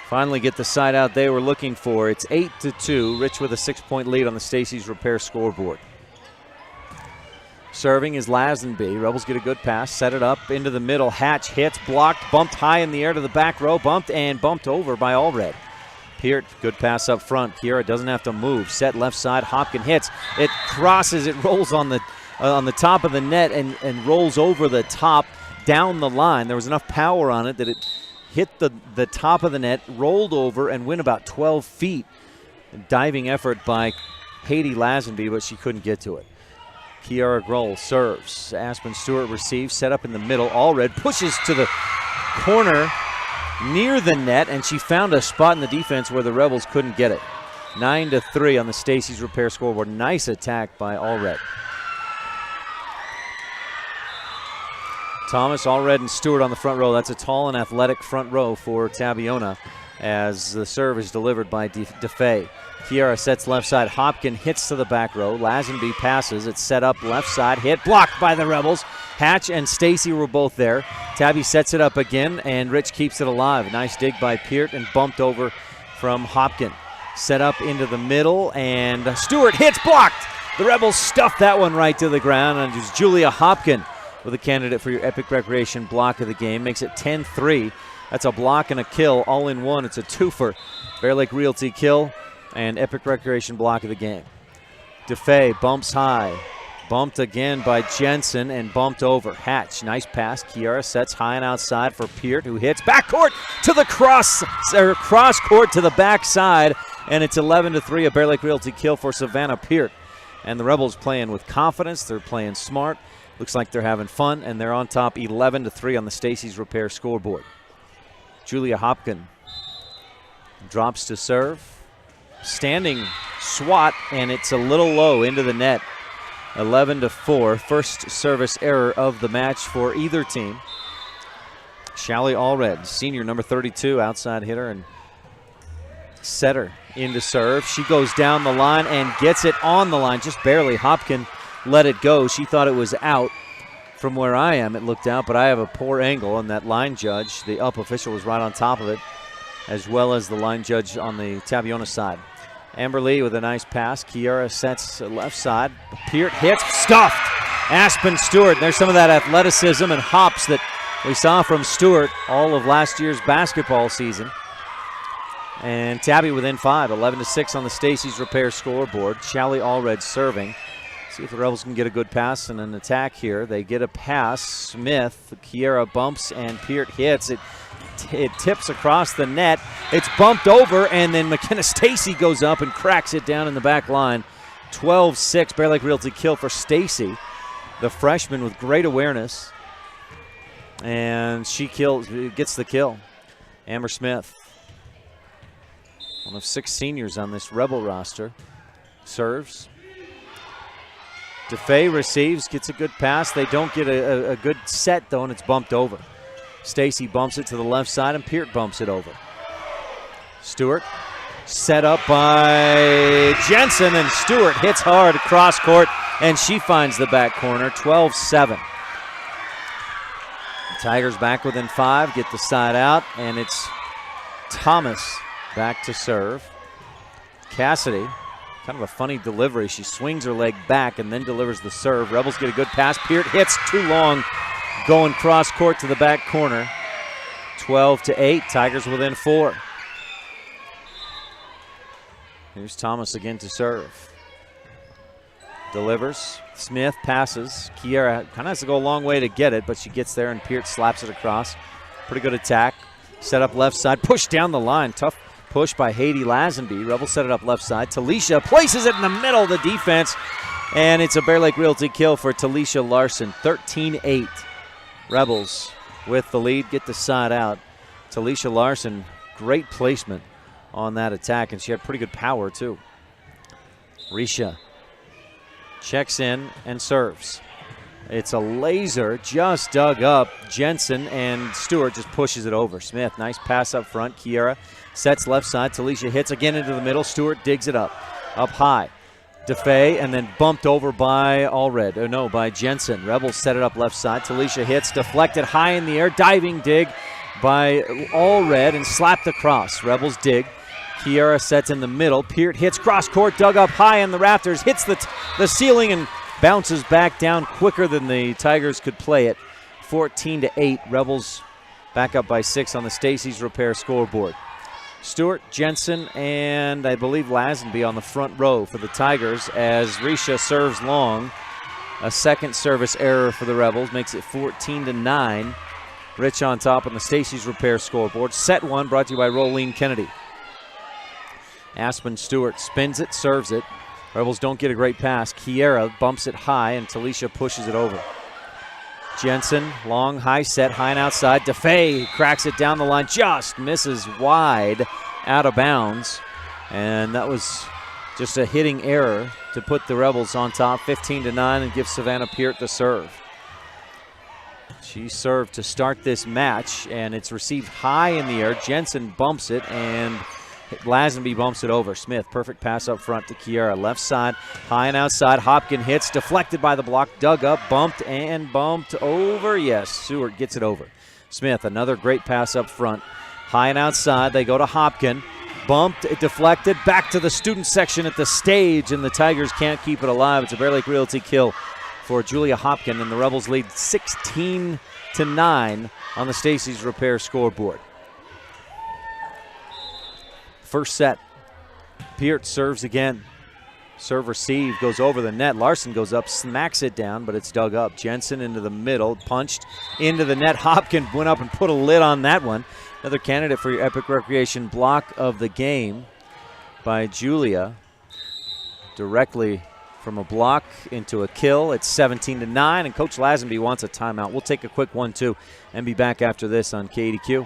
finally get the side out they were looking for. It's 8-2. Rich with a 6-point lead on the Stacey's Repair scoreboard. Serving is Lazenby. Rebels get a good pass, set it up into the middle. Hatch hits, blocked, bumped high in the air to the back row, bumped and bumped over by Allred. Peart, good pass up front. Kiera doesn't have to move. Set left side, Hopkin hits. It crosses, it rolls on the top of the net and rolls over the top down the line. There was enough power on it that it hit the top of the net, rolled over, and went about 12 feet. A diving effort by Haiti Lazenby, but she couldn't get to it. Kiara Grohl serves. Aspen Stewart receives, set up in the middle. Allred pushes to the corner near the net, and she found a spot in the defense where the Rebels couldn't get it. 9-3 on the Stacey's Repair scoreboard. Nice attack by Allred. Thomas, Allred, and Stewart on the front row. That's a tall and athletic front row for Tabiona as the serve is delivered by DeFay. Kiera sets left side. Hopkin hits to the back row. Lazenby passes. It's set up left side. Hit blocked by the Rebels. Hatch and Stacy were both there. Tabby sets it up again, and Rich keeps it alive. Nice dig by Peart and bumped over from Hopkin. Set up into the middle, and Stewart hits blocked. The Rebels stuffed that one right to the ground, and it's Julia Hopkin with a candidate for your Epic Recreation block of the game. Makes it 10-3. That's a block and a kill all in one. It's a twofer. Bear Lake Realty kill and Epic Recreation block of the game. DeFay bumps high. Bumped again by Jensen and bumped over. Hatch, nice pass. Kiera sets high and outside for Peart, who hits backcourt to the cross court to the backside, and it's 11-3, a Bear Lake Realty kill for Savannah Peart. And the Rebels playing with confidence. They're playing smart. Looks like they're having fun, and they're on top 11-3 on the Stacy's Repair scoreboard. Julia Hopkin drops to serve. Standing swat, and it's a little low into the net. 11-4, first service error of the match for either team. Shelly Allred, senior number 32, outside hitter and setter into serve. She goes down the line and gets it on the line, just barely. Hopkin let it go. She thought it was out. From where I am, it looked out, but I have a poor angle, and that line judge, the up official, was right on top of it, as well as the line judge on the Tabiona side. Amber Lee with a nice pass. Kiera sets left side. Peart hits, stuffed. Aspen Stewart. There's some of that athleticism and hops that we saw from Stewart all of last year's basketball season. And Tabby within 5, 11-6 on the Stacy's Repair scoreboard. Shelly Allred serving. See if the Rebels can get a good pass and an attack here. They get a pass. Smith, Kiera bumps, and Peart hits. It tips across the net. It's bumped over, and then McKenna Stacy goes up and cracks it down in the back line. 12-6, Bear Lake Realty kill for Stacy, the freshman with great awareness. And she gets the kill. Amber Smith, one of 6 seniors on this Rebel roster, serves. DeFay receives, gets a good pass. They don't get a good set, though, and it's bumped over. Stacy bumps it to the left side, and Peart bumps it over. Stewart set up by Jensen, and Stewart hits hard cross court, and she finds the back corner, 12-7. Tigers back within 5, get the side out, and it's Thomas back to serve. Cassidy, kind of a funny delivery. She swings her leg back and then delivers the serve. Rebels get a good pass. Peart hits too long, going cross court to the back corner. 12-8, Tigers within 4. Here's Thomas again to serve. Delivers. Smith passes. Kiera kind of has to go a long way to get it, but she gets there and Peart slaps it across. Pretty good attack. Set up left side. Push down the line. Tough push by Haiti Lazenby. Rebels set it up left side. Talisha places it in the middle of the defense, and it's a Bear Lake Realty kill for Talisha Larson. 13-8. Rebels with the lead, get the side out. Talisha Larson, great placement on that attack, and she had pretty good power too. Risha checks in and serves. It's a laser, just dug up. Jensen and Stewart just pushes it over. Smith, nice pass up front. Kiera sets left side. Talisha hits again into the middle. Stewart digs it up high. DeFay, and then bumped over by by Jensen. Rebels set it up left side. Talisha hits, deflected high in the air. Diving dig by Allred and slapped across. Rebels dig. Kiera sets in the middle. Peart hits cross court, dug up high in the rafters, hits the ceiling and bounces back down quicker than the Tigers could play it. 14-8. Rebels back up by 6 on the Stacy's Repair scoreboard. Stewart, Jensen, and I believe Lazenby on the front row for the Tigers as Risha serves long. A second service error for the Rebels makes it 14-9. Rich on top on the Stacy's Repair scoreboard. Set 1 brought to you by Rolene Kennedy. Aspen Stewart spins it, serves it. Rebels don't get a great pass. Kiera bumps it high, and Talisha pushes it over. Jensen, long, high set, high and outside. DeFay cracks it down the line, just misses wide, out of bounds. And that was just a hitting error to put the Rebels on top, 15-9, and give Savannah Peart the serve. She served to start this match, and it's received high in the air. Jensen bumps it, and Lazenby bumps it over. Smith, perfect pass up front to Kiera. Left side, high and outside. Hopkin hits, deflected by the block, dug up, bumped and bumped over. Yes, Seward gets it over. Smith, another great pass up front. High and outside, they go to Hopkin. Bumped, it deflected, back to the student section at the stage, and the Tigers can't keep it alive. It's a Bear Lake Realty kill for Julia Hopkin, and the Rebels lead 16-9 on the Stacy's Repair scoreboard. First set, Peart serves again. Serve receive, goes over the net. Larson goes up, smacks it down, but it's dug up. Jensen into the middle, punched into the net. Hopkin went up and put a lid on that one. Another candidate for your Epic Recreation block of the game by Julia. Directly from a block into a kill. It's 17-9, and Coach Lazenby wants a timeout. We'll take a quick 1-2 and be back after this on KADQ.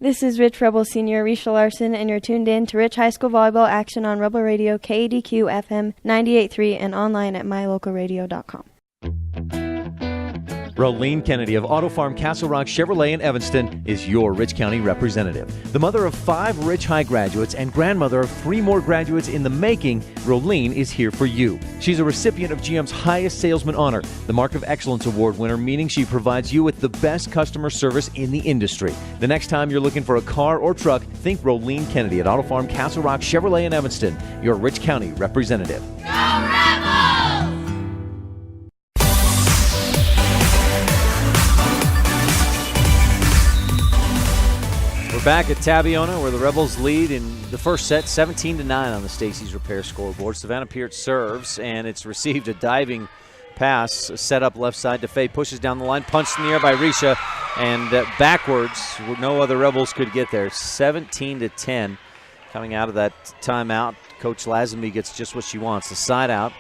This is Rich Rebel Senior Risha Larson, and you're tuned in to Rich High School Volleyball action on Rebel Radio, KADQ FM 98.3, and online at mylocalradio.com.
Rolene Kennedy of Auto Farm Castle Rock Chevrolet in Evanston is your Rich County representative. The mother of 5 Rich High graduates and grandmother of 3 more graduates in the making, Rolene is here for you. She's a recipient of GM's highest salesman honor, the Mark of Excellence Award winner, meaning she provides you with the best customer service in the industry. The next time you're looking for a car or truck, think Rolene Kennedy at Auto Farm Castle Rock Chevrolet in Evanston, your Rich County representative.
Go Rebels!
We're back at Tabiona, where the Rebels lead in the first set, 17-9 on the Stacy's Repair scoreboard. Savannah Peart serves, and it's received a diving pass, set up left side to Faye, pushes down the line, punched in the air by Risha, and backwards, no other Rebels could get there. 17-10 coming out of that timeout. Coach Lazenby gets just what she wants, the side out.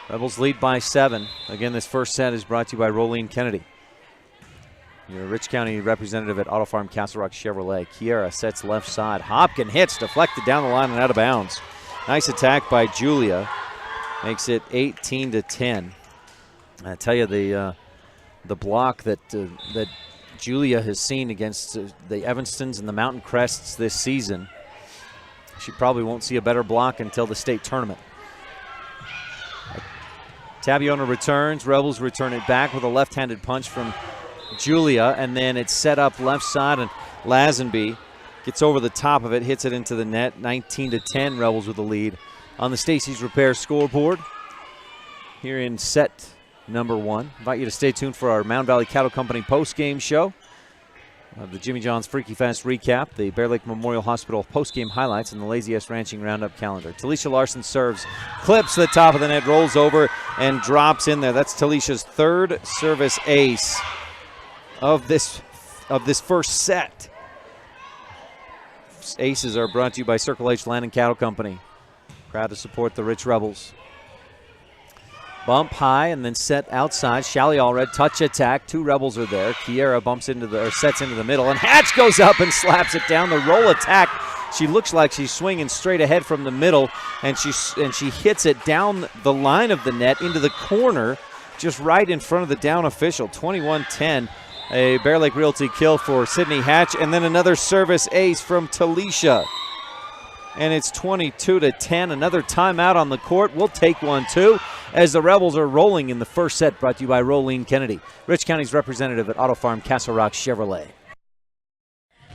Rebels lead by 7. Again, this first set is brought to you by Rolene Kennedy, your Rich County representative at Auto Farm Castle Rock Chevrolet. Kiera sets left side. Hopkin hits, deflected down the line and out of bounds. Nice attack by Julia. Makes it 18-10. I tell you, the block that Julia has seen against the Evanstons and the Mountain Crests this season, she probably won't see a better block until the state tournament. Tabiona returns. Rebels return it back with a left-handed punch from Julia, and then it's set up left side, and Lazenby gets over the top of it, hits it into the net. 19-10, Rebels with the lead on the Stacy's Repair scoreboard here in set number 1. Invite you to stay tuned for our Mound Valley Cattle Company post-game show. The Jimmy John's Freaky Fest recap, the Bear Lake Memorial Hospital post-game highlights, and the Lazy-S Ranching Roundup calendar. Talisha Larson serves, clips the top of the net, rolls over, and drops in there. That's Talisha's 3rd service ace of this first set. Aces are brought to you by Circle H Land and Cattle Company. Proud to support the Rich Rebels. Bump high and then set outside. Shally Allred, touch attack. 2 Rebels are there. Kiera sets into the middle, and Hatch goes up and slaps it down. The roll attack. She looks like she's swinging straight ahead from the middle, and she hits it down the line of the net into the corner, just right in front of the down official. 21-10. A Bear Lake Realty kill for Sydney Hatch, and then another service ace from Talisha. And it's 22-10. Another timeout on the court. We'll take one, too, as the Rebels are rolling in the first set, brought to you by Rolene Kennedy, Rich County's representative at Auto Farm Castle Rock Chevrolet.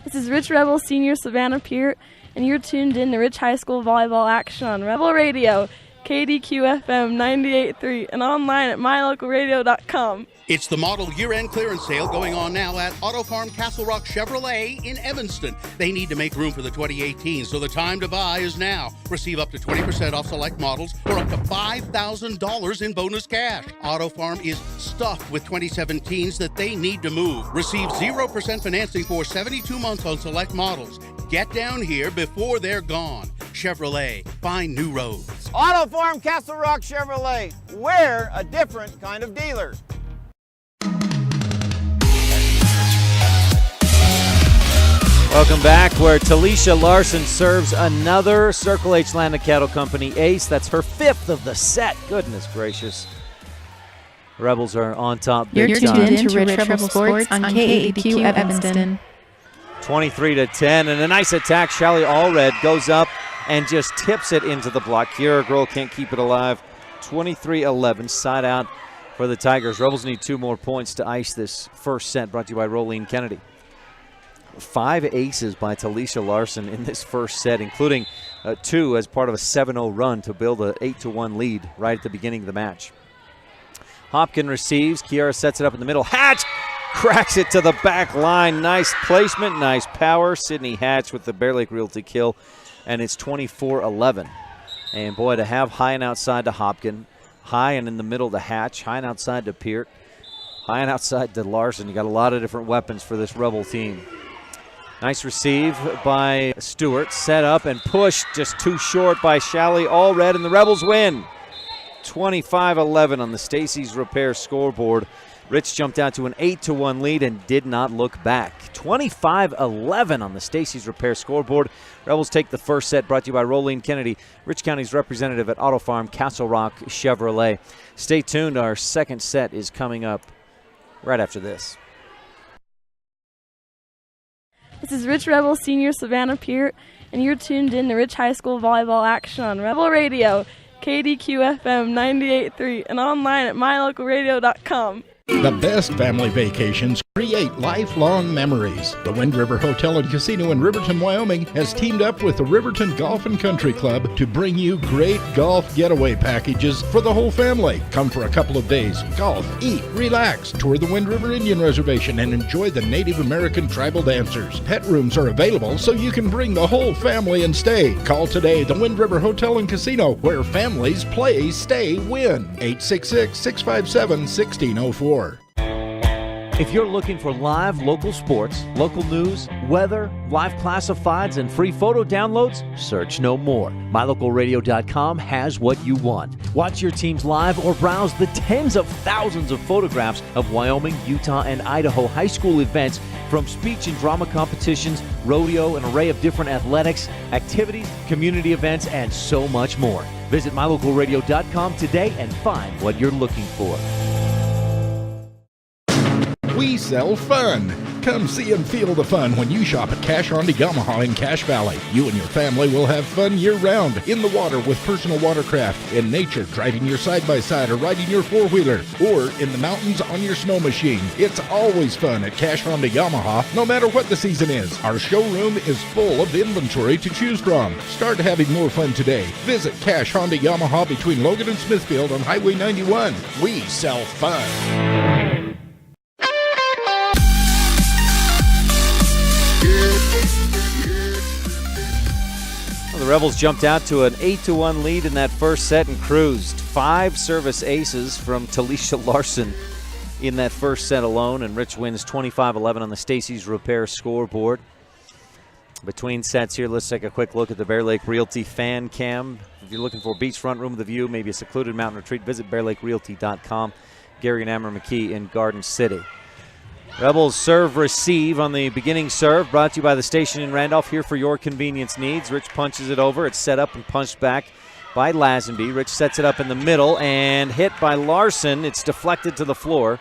This is Rich Rebel Senior Savannah Peart, and you're tuned in to Rich High School Volleyball action on Rebel Radio, KADQ FM 98.3, and online at mylocalradio.com.
It's the model year-end clearance sale going on now at Auto Farm Castle Rock Chevrolet in Evanston. They need to make room for the 2018, so the time to buy is now. Receive up to 20% off select models or up to $5,000 in bonus cash. Auto Farm is stuffed with 2017s that they need to move. Receive 0% financing for 72 months on select models. Get down here before they're gone. Chevrolet, find new roads.
Auto Farm Castle Rock Chevrolet. We're a different kind of dealer.
Welcome back, where Talisha Larson serves another Circle H Land and Cattle Company ace. That's her 5th of the set. Goodness gracious. Rebels are on top.
You're
big
tuned
time.
in to Rich Rebel Sports on KADQ Evanston.
23-10, and a nice attack. Shelly Allred goes up and just tips it into the block. Kiera Girl can't keep it alive. 23-11, side out for the Tigers. Rebels need 2 more points to ice this first set, brought to you by Rolene Kennedy. 5 aces by Talisha Larson in this first set, including 2 as part of a 7-0 run to build an 8-1 lead right at the beginning of the match. Hopkin receives. Kiara sets it up in the middle. Hatch cracks it to the back line. Nice placement, nice power. Sydney Hatch with the Bear Lake Realty kill, and it's 24-11. And boy, to have high and outside to Hopkin, high and in the middle to Hatch, high and outside to Peart, high and outside to Larson. You got a lot of different weapons for this Rebel team. Nice receive by Stewart. Set up and pushed, just too short by Shelly Allred, and the Rebels win. 25-11 on the Stacy's Repair scoreboard. Rich jumped out to an 8-1 lead and did not look back. 25-11 on the Stacy's Repair scoreboard. Rebels take the first set, brought to you by Rolene Kennedy, Rich County's representative at Auto Farm Castle Rock Chevrolet. Stay tuned. Our second set is coming up right after this.
This is Rich Rebel Senior Savannah Peart, and you're tuned in to Rich High School volleyball action on Rebel Radio, KDQ FM 98.3, and online at mylocalradio.com.
The best family vacations create lifelong memories. The Wind River Hotel and Casino in Riverton, Wyoming has teamed up with the Riverton Golf and Country Club to bring you great golf getaway packages for the whole family. Come for a couple of days, golf, eat, relax, tour the Wind River Indian Reservation, and enjoy the Native American tribal dancers. Pet rooms are available so you can bring the whole family and stay. Call today the Wind River Hotel and Casino, where families play, stay, win. 866-657-1604.
If you're looking for live local sports, local news, weather, live classifieds, and free photo downloads, search no more. MyLocalRadio.com has what you want. Watch your teams live or browse the tens of thousands of photographs of Wyoming, Utah, and Idaho high school events, from speech and drama competitions, rodeo, an array of different athletics, activities, community events, and so much more. Visit MyLocalRadio.com today and find what you're looking for.
We sell fun. Come see and feel the fun when you shop at Cash Honda Yamaha in Cache Valley. You and your family will have fun year-round, in the water with personal watercraft, in nature driving your side-by-side or riding your four-wheeler, or in the mountains on your snow machine. It's always fun at Cache Honda Yamaha, no matter what the season is. Our showroom is full of inventory to choose from. Start having more fun today. Visit Cache Honda Yamaha between Logan and Smithfield on Highway 91. We sell fun.
Well, the Rebels jumped out to an 8-1 lead in that first set and cruised. 5 service aces from Talisha Larson in that first set alone, and Rich wins 25-11 on the Stacy's Repair scoreboard. Between sets here, let's take a quick look at the Bear Lake Realty fan cam. If you're looking for a beachfront room with a view, maybe a secluded mountain retreat, visit BearLakeRealty.com. Gary and Amber McKee in Garden City. Rebels serve receive on the beginning serve, brought to you by the station in Randolph, here for your convenience needs. Rich punches it over. It's set up and punched back by Lazenby. Rich sets it up in the middle and hit by Larson. It's deflected to the floor.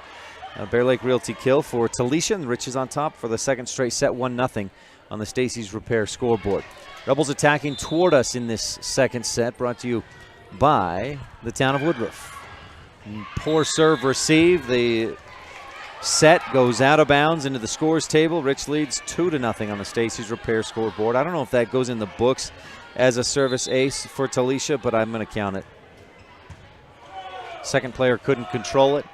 A Bear Lake Realty kill for Talisha, and Rich is on top for the second straight set, 1-0 on the Stacy's Repair scoreboard. Rebels attacking toward us in this second set, brought to you by the town of Woodruff. Poor serve receive. The set goes out of bounds into the scores table. Rich leads 2-0 on the Stacy's Repair scoreboard. I don't know if that goes in the books as a service ace for Talisha, but I'm going to count it. Second player couldn't control it.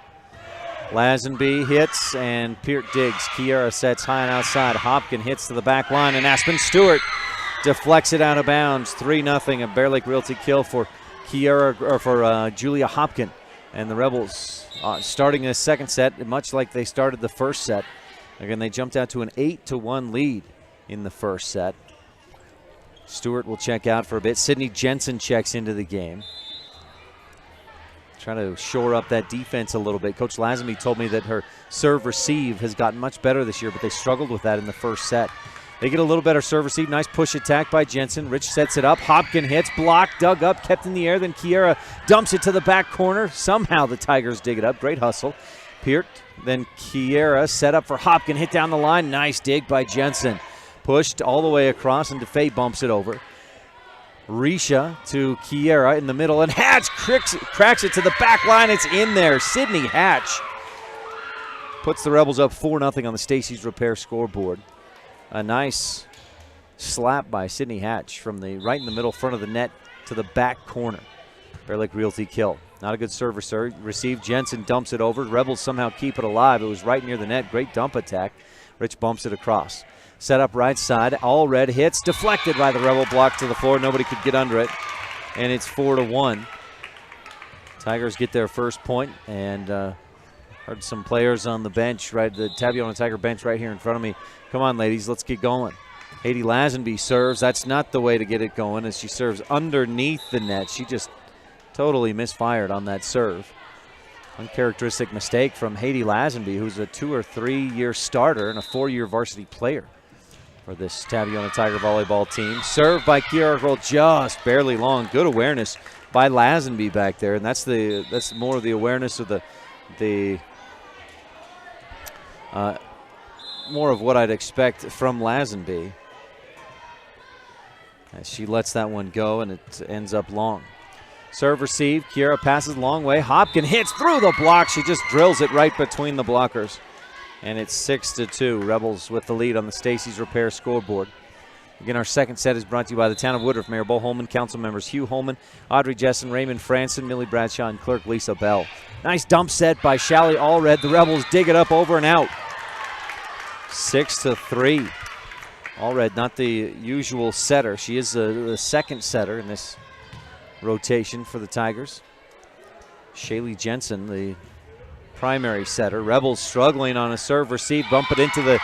Lazenby hits and Peart digs. Kiara sets high and outside. Hopkin hits to the back line, and Aspen Stewart deflects it out of bounds. 3-0, a Bear Lake Realty kill for Kiara, or for Julia Hopkin. And the Rebels starting this second set, much like they started the first set. Again, they jumped out to an 8-1 lead in the first set. Stewart will check out for a bit. Sydney Jensen checks into the game. Trying to shore up that defense a little bit. Coach Lazenby told me that her serve receive has gotten much better this year, but they struggled with that in the first set. They get a little better serve receive. Nice push attack by Jensen. Rich sets it up. Hopkin hits, blocked, dug up, kept in the air. Then Kiera dumps it to the back corner. Somehow the Tigers dig it up. Great hustle. Peart, then Kiera set up for Hopkin. Hit down the line. Nice dig by Jensen. Pushed all the way across, and DeFay bumps it over. Risha to Kiera in the middle, and Hatch cracks it to the back line. It's in there. Sydney Hatch puts the Rebels up 4-0 on the Stacey's Repair scoreboard. A nice slap by Sydney Hatch from the right in the middle front of the net to the back corner. Bear Lake Realty kill. Not a good serve receive. Jensen dumps it over. Rebels somehow keep it alive. It was right near the net. Great dump attack. Rich bumps it across. Set up right side. All red hits. Deflected by the Rebel. Blocked to the floor. Nobody could get under it. And it's 4-1. Tigers get their first point. And heard some players on the bench, right? The Tabiona Tiger bench right here in front of me. Come on, ladies. Let's get going. Haiti Lazenby serves. That's not the way to get it going as she serves underneath the net. She just totally misfired on that serve. Uncharacteristic mistake from Haiti Lazenby, who's a 2 or 3 year starter and a 4-year varsity player for this Tabiona Tiger volleyball team. Served by Kiara Grohl, just barely long. Good awareness by Lazenby back there, and that's more of the awareness of the more of what I'd expect from Lazenby. As she lets that one go, and it ends up long. Serve receive. Kiera passes long way. Hopkin hits through the block. She just drills it right between the blockers. And it's 6-2. Rebels with the lead on the Stacey's Repair scoreboard. Again, our second set is brought to you by the Town of Woodruff. Mayor Bo Holman, council members Hugh Holman, Audrey Jessen, Raymond Franson, Millie Bradshaw, and clerk Lisa Bell. Nice dump set by Shally Allred. The Rebels dig it up over and out. 6-3. Allred, not the usual setter. She is the second setter in this rotation for the Tigers. Shaylee Jensen, the primary setter. Rebels struggling on a serve receive. Bump it into the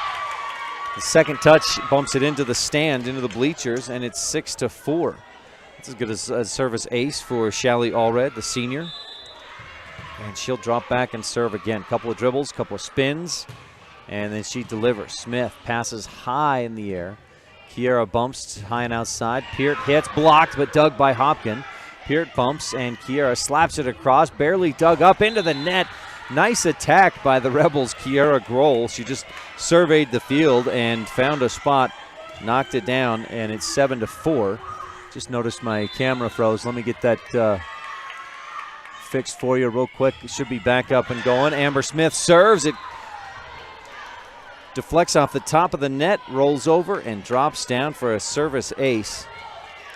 second touch, bumps it into the stand, into the bleachers, and it's 6-4. That's as good as a service ace for Shally Allred, the senior. And she'll drop back and serve again. Couple of dribbles, couple of spins, and then she delivers. Smith passes high in the air. Kiera bumps high and outside. Peart hits, blocked, but dug by Hopkin. Peart bumps, and Kiera slaps it across, barely dug up into the net. Nice attack by the Rebels' Kiera Grohl. She just surveyed the field and found a spot, knocked it down, and it's 7-4. Just noticed my camera froze. Let me get that fixed for you real quick. It should be back up and going. Amber Smith serves. It deflects off the top of the net, rolls over, and drops down for a service ace.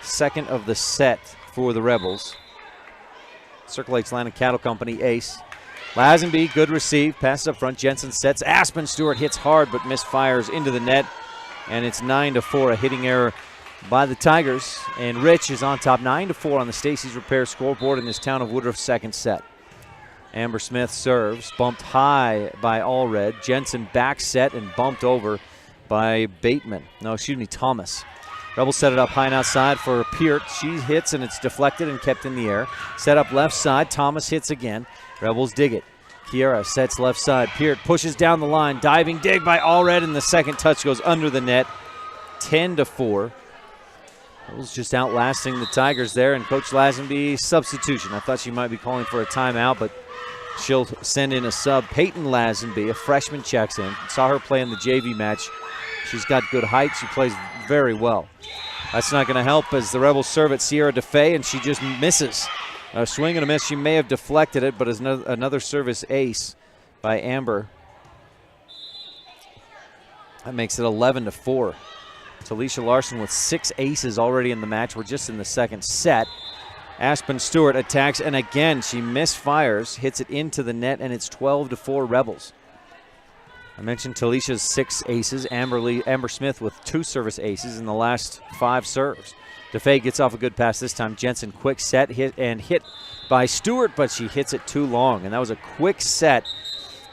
Second of the set for the Rebels. Circle Lakes Land and Cattle Company ace. Lazenby, good receive, passes up front. Jensen sets. Aspen Stewart hits hard but misfires into the net, and it's 9-4. A hitting error by the Tigers, and Rich is on top. 9-4 on the Stacey's Repair scoreboard in this Town of Woodruff second set. Amber Smith serves, bumped high by Allred. Jensen back set and bumped over by Thomas. Rebels set it up high and outside for Peart. She hits and it's deflected and kept in the air. Set up left side. Thomas hits again. Rebels dig it. Kiera sets left side. Peart pushes down the line. Diving dig by Allred, and the second touch goes under the net. 10-4. Rebels just outlasting the Tigers there, and Coach Lazenby substitution. I thought she might be calling for a timeout, but she'll send in a sub. Peyton Lazenby, a freshman, checks in. Saw her play in the JV match. She's got good height. She plays very well. That's not going to help as the Rebels serve at Sierra DeFay, and she just misses. A swing and a miss. She may have deflected it, but is another service ace by Amber. That makes it 11-4. Talisha Larson with 6 aces already in the match. We're just in the second set. Aspen Stewart attacks, and again she misfires, hits it into the net, and it's 12-4 Rebels. I mentioned Talisha's 6 aces. Amber Smith with 2 service aces in the last 5 serves. DeFay gets off a good pass this time. Jensen quick set, hit by Stewart, but she hits it too long, and that was a quick set.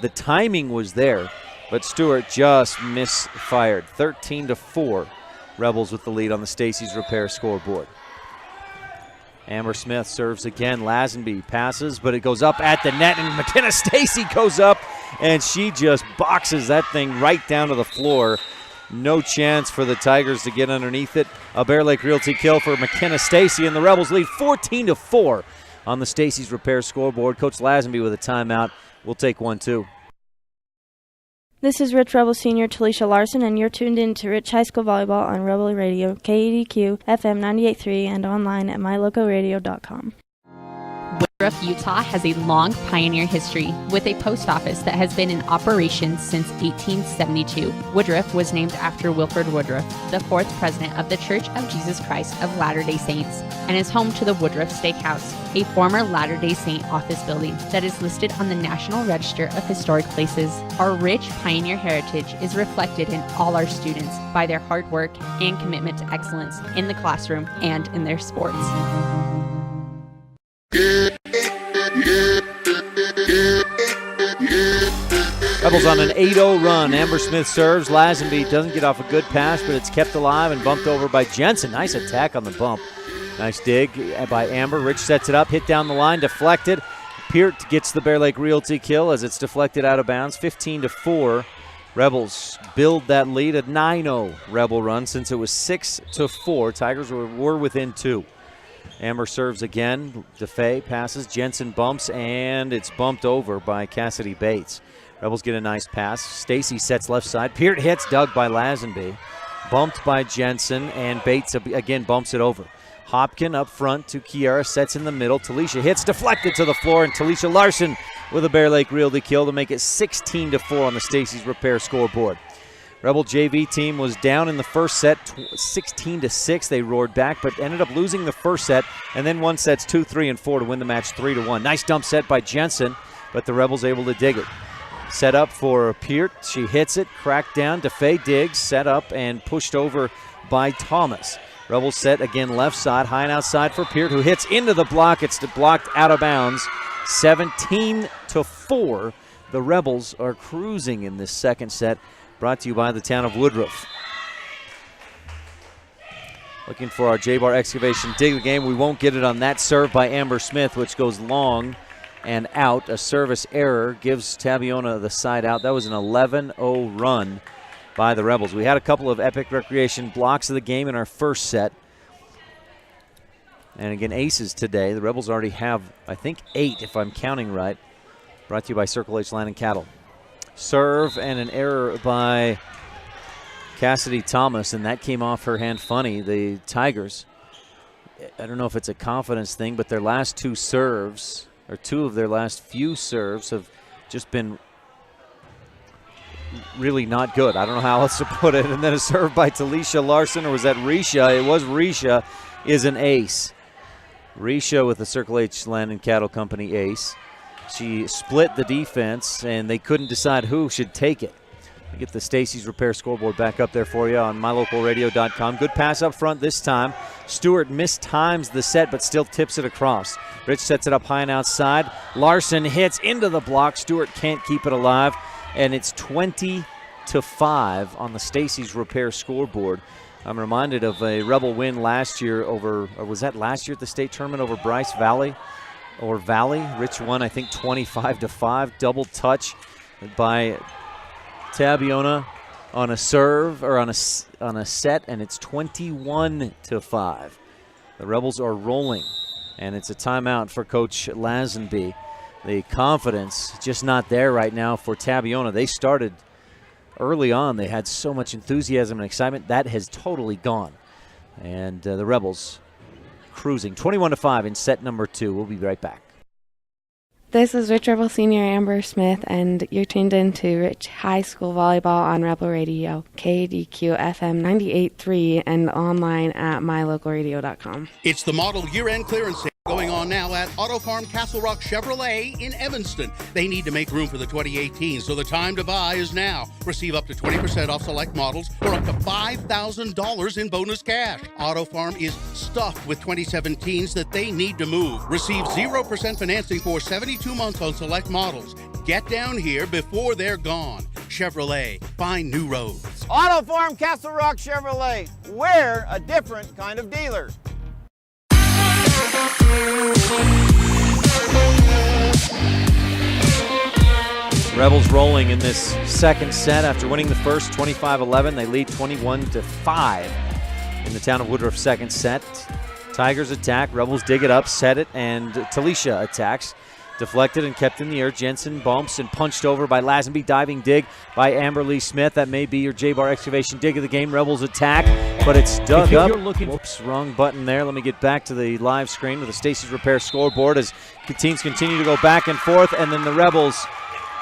The timing was there, but Stewart just misfired. 13-4. Rebels with the lead on the Stacey's Repair scoreboard. Amber Smith serves again. Lazenby passes, but it goes up at the net, and McKenna Stacey goes up, and she just boxes that thing right down to the floor. No chance for the Tigers to get underneath it. A Bear Lake Realty kill for McKenna Stacy, and the Rebels lead 14-4 on the Stacy's Repair scoreboard. Coach Lazenby with a timeout. We'll take one, too.
This is Rich Rebel Senior Talisha Larson, and you're tuned in to Rich High School Volleyball on Rebel Radio, KADQ, FM 98.3, and online at mylocalradio.com.
Woodruff, Utah has a long pioneer history with a post office that has been in operation since 1872. Woodruff was named after Wilford Woodruff, the fourth president of the Church of Jesus Christ of Latter-day Saints, and is home to the Woodruff Steakhouse, a former Latter-day Saint office building that is listed on the National Register of Historic Places. Our rich pioneer heritage is reflected in all our students by their hard work and commitment to excellence in the classroom and in their sports.
Rebels on an 8-0 run. Amber Smith serves. Lazenby doesn't get off a good pass, but it's kept alive and bumped over by Jensen. Nice attack on the bump. Nice dig by Amber. Rich sets it up, hit down the line, deflected. Peart gets the Bear Lake Realty kill as it's deflected out of bounds. 15-4. Rebels build that lead. A 9-0 Rebel run since it was 6-4. Tigers were within 2. Amber serves again. DeFay passes. Jensen bumps, and it's bumped over by Cassidy Bates. Rebels get a nice pass. Stacy sets left side. Peart hits, dug by Lazenby. Bumped by Jensen, and Bates again bumps it over. Hopkin up front to Kiara, sets in the middle. Talisha hits, deflected to the floor, and Talisha Larson with a Bear Lake Realty kill to make it 16-4 on the Stacy's Repair scoreboard. Rebel JV team was down in the first set, 16-6. They roared back, but ended up losing the first set, and then won sets 2, 3, and 4 to win the match 3-1. Nice dump set by Jensen, but the Rebels able to dig it. Set up for Peart. She hits it, cracked down. DeFay digs, set up, and pushed over by Thomas. Rebels set again left side, high and outside for Peart, who hits into the block. It's blocked out of bounds. 17-4. The Rebels are cruising in this second set. Brought to you by the town of Woodruff. Looking for our J-Bar Excavation dig the game. We won't get it on that serve by Amber Smith, which goes long and out. A service error gives Tabiona the side out. That was an 11-0 run by the Rebels. We had a couple of Epic Recreation blocks of the game in our first set. And again, aces today. The Rebels already have, I think, 8 if I'm counting right. Brought to you by Circle H Land and Cattle. Serve and an error by Cassidy Thomas, and that came off her hand funny. The Tigers, I don't know if it's a confidence thing, but their last 2 serves, or 2 of their last few serves, have just been really not good. I don't know how else to put it. And then a serve by Talisha Larson, or was that Risha? It was Risha, is an ace. Risha with the Circle H Land and Cattle Company ace. She split the defense, and they couldn't decide who should take it. I get the Stacy's Repair scoreboard back up there for you on mylocalradio.com. Good pass up front this time. Stewart mistimes the set, but still tips it across. Rich sets it up high and outside. Larson hits into the block. Stewart can't keep it alive, and it's 20-5 on the Stacy's Repair scoreboard. I'm reminded of a Rebel win last year over, or was that last year at the state tournament over Bryce Valley? Or Valley. Rich won, I think, 25-5. Double touch by Tabiona on a serve, or on a set, and it's 21-5. The Rebels are rolling, and it's a timeout for Coach Lazenby. The confidence just not there right now for Tabiona. They started early on. They had so much enthusiasm and excitement. That has totally gone. And the Rebels cruising 21-5 in set number 2. We'll be right back.
This is Rich Rebel Senior Amber Smith, and you're tuned in to Rich High School Volleyball on Rebel Radio, KADQ FM 98.3, and online at mylocalradio.com.
It's the model year-end clearance sale going on now at Auto Farm Castle Rock Chevrolet in Evanston. They need to make room for the 2018, so the time to buy is now. Receive up to 20% off select models or up to $5,000 in bonus cash. Auto Farm is stuffed with 2017s that they need to move. Receive 0% financing for 72 months on select models. Get down here before they're gone. Chevrolet, find new roads.
Auto Farm Castle Rock Chevrolet. We're a different kind of dealer.
Rebels rolling in this second set after winning the first 25-11. They lead 21-5 in the town of Woodruff second set. Tigers attack, Rebels dig it up, set it, and Talisha attacks. Deflected and kept in the air. Jensen bumps and punched over by Lazenby. Diving dig by Amberly Smith. That may be your J-Bar excavation dig of the game. Rebels attack, but it's dug up. Whoops, wrong button there. Let me get back to the live screen with the Stacey's Repair scoreboard as teams continue to go back and forth, and then the Rebels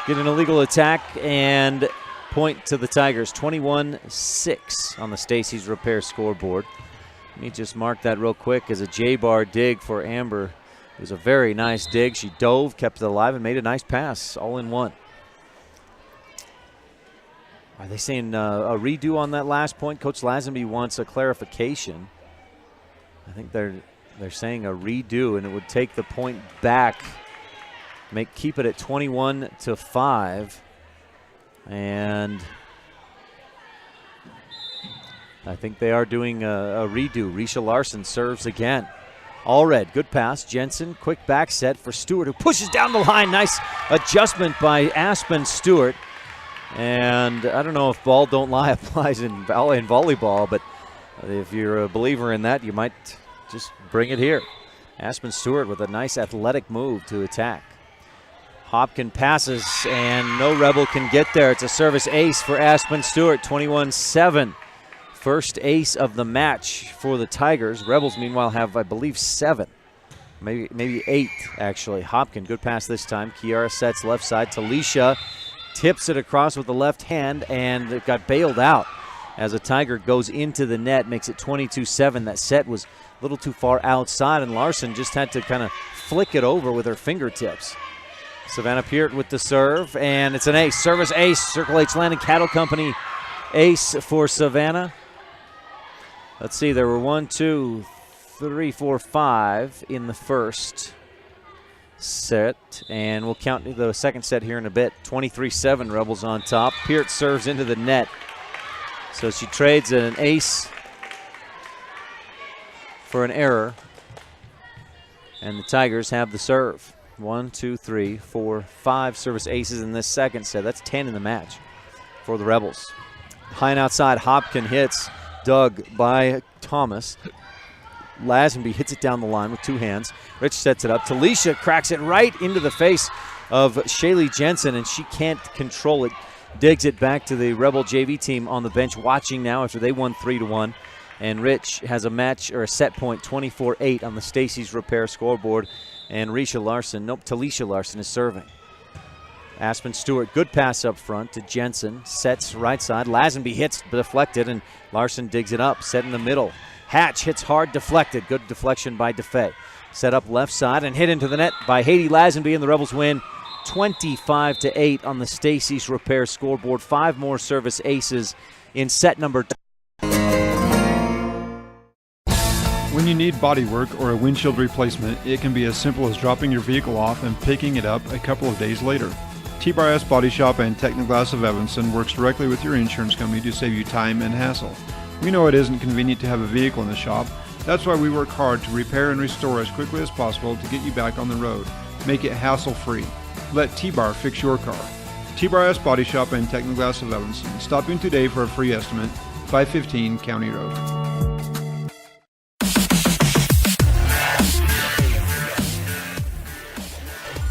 get an illegal attack and point to the Tigers. 21-6 on the Stacey's Repair scoreboard. Let me just mark that real quick as a J-Bar dig for Amber. It was a very nice dig. She dove, kept it alive, and made a nice pass, all in one. Are they saying a redo on that last point? Coach Lazenby wants a clarification. I think they're saying a redo, and it would take the point back, keep it at 21-5, and I think they are doing a redo. Risha Larson serves again. Allred, good pass. Jensen, quick back set for Stewart, who pushes down the line. Nice adjustment by Aspen Stewart. And I don't know if ball don't lie applies in volleyball, but if you're a believer in that, you might just bring it here. Aspen Stewart with a nice athletic move to attack. Hopkin passes, and no Rebel can get there. It's a service ace for Aspen Stewart, 21-7. First ace of the match for the Tigers. Rebels, meanwhile, have, I believe, 7. Maybe 8, actually. Hopkin, good pass this time. Kiara sets left side. Talisha tips it across with the left hand, and it got bailed out as a Tiger goes into the net, makes it 22-7. That set was a little too far outside, and Larson just had to kind of flick it over with her fingertips. Savannah Peart with the serve, and it's an ace. Service ace. Circle H Landing Cattle Company ace for Savannah. Let's see, there were 1, 2, 3, 4, 5 in the first set, and we'll count the second set here in a bit. 23-7, Rebels on top. Peart serves into the net. So she trades an ace for an error, and the Tigers have the serve. 1, 2, 3, 4, 5 service aces in this second set. That's 10 in the match for the Rebels. High and outside, Hopkin hits. Dug by Thomas. Lazenby hits it down the line with 2 hands. Rich sets it up. Talisha cracks it right into the face of Shaylee Jensen, and she can't control it. Digs it back to the Rebel JV team on the bench, watching now after they won 3-1. And Rich has a match or a set point, 24-8 on the Stacey's Repair scoreboard. And Talisha Larson is serving. Aspen Stewart, good pass up front to Jensen. Sets right side. Lazenby hits, deflected, and Larson digs it up. Set in the middle. Hatch hits hard, deflected. Good deflection by DeFay. Set up left side and hit into the net by Haiti Lazenby, and the Rebels win 25-8 on the Stacey's Repair scoreboard. 5 more service aces in set number 2.
When you need body work or a windshield replacement, it can be as simple as dropping your vehicle off and picking it up a couple of days later. T-Bar Body Shop and Technoglass of Evanston works directly with your insurance company to save you time and hassle. We know it isn't convenient to have a vehicle in the shop. That's why we work hard to repair and restore as quickly as possible to get you back on the road. Make it hassle-free. Let T-Bar fix your car. T-Bar Body Shop and Technoglass of Evanston. Stop in today for a free estimate. 515 County Road.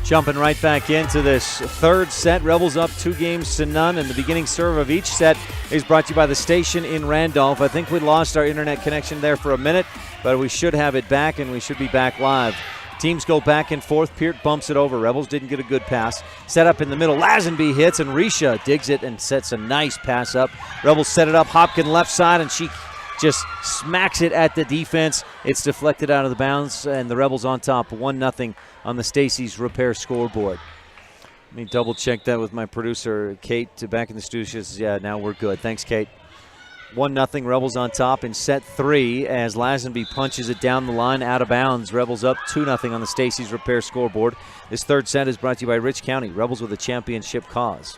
Jumping right back into this third set. Rebels up 2-0, and the beginning serve of each set is brought to you by the station in Randolph. I think we lost our internet connection there for a minute, but we should have it back, and we should be back live. Teams go back and forth. Peart bumps it over. Rebels didn't get a good pass. Set up in the middle. Lazenby hits, and Risha digs it and sets a nice pass up. Rebels set it up. Hopkin left side, and she just smacks it at the defense. It's deflected out of the bounds, and the Rebels on top, 1-0 on the Stacey's Repair scoreboard. Let me double check that with my producer, Kate, back in the studio. She says, yeah, now we're good. Thanks, Kate. 1-0, Rebels on top in set 3 as Lazenby punches it down the line out of bounds. Rebels up 2-0 on the Stacey's Repair scoreboard. This third set is brought to you by Rich County. Rebels with a championship cause.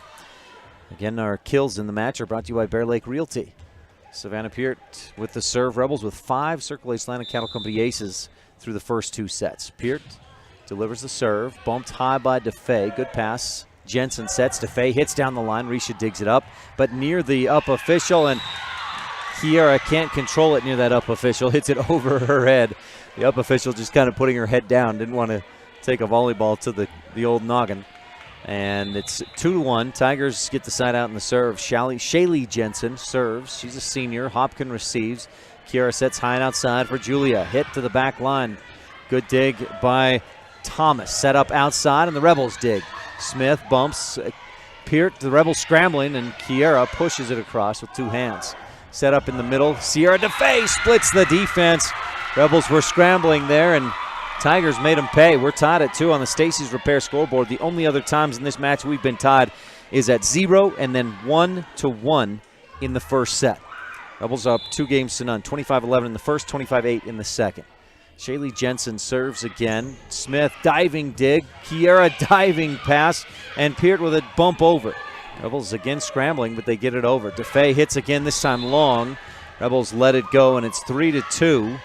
Again, our kills in the match are brought to you by Bear Lake Realty. Savannah Peart with the serve. Rebels with 5 Circle H Landing Cattle Company aces through the first 2 sets. Peart delivers the serve. Bumped high by DeFay. Good pass. Jensen sets. DeFay hits down the line. Risha digs it up, but near the up official, and Kiera can't control it near that up official. Hits it over her head. The up official just kind of putting her head down. Didn't want to take a volleyball to the old noggin. And it's 2-1. Tigers get the side out in the serve. Shaylee Jensen serves. She's a senior. Hopkin receives. Kiera sets high and outside for Julia. Hit to the back line. Good dig by Thomas. Set up outside, and the Rebels dig. Smith bumps Peart. The Rebels scrambling, and Kiera pushes it across with 2 hands. Set up in the middle. Sierra DeFay splits the defense. Rebels were scrambling there, and Tigers made them pay. We're tied at 2 on the Stacy's Repair scoreboard. The only other times in this match we've been tied is at 0 and then 1-1 in the first set. Rebels up 2-0. 25-11 in the first, 25-8 in the second. Shaylee Jensen serves again. Smith diving dig. Kiera diving pass. And Peart with a bump over. Rebels again scrambling, but they get it over. DeFay hits again, this time long. Rebels let it go, and it's 3-2.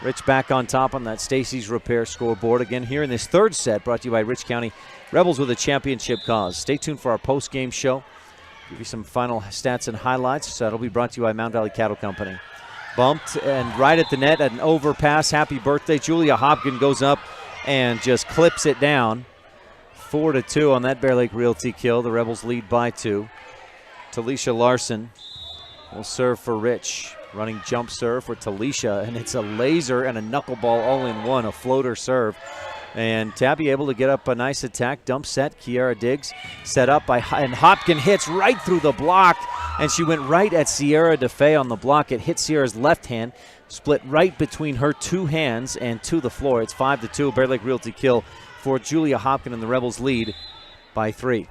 Rich back on top on that Stacy's Repair scoreboard. Again here in this third set, brought to you by Rich County. Rebels with a championship cause. Stay tuned for our post-game show. Give you some final stats and highlights. That'll be brought to you by Mount Valley Cattle Company. Bumped and right at the net, an overpass. Happy birthday. Julia Hopkin goes up and just clips it down. 4-2 on that Bear Lake Realty kill. The Rebels lead by 2. Talisha Larson will serve for Rich. Running jump serve for Talisha, and it's a laser and a knuckleball all in one, a floater serve. And Tabby able to get up a nice attack. Dump set, Kiera digs. Set up by, and Hopkin hits right through the block, and she went right at Sierra DeFay on the block. It hit Sierra's left hand, split right between her 2 hands and to the floor. It's 5-2, Bear Lake Realty kill for Julia Hopkin, and the Rebels lead by 3.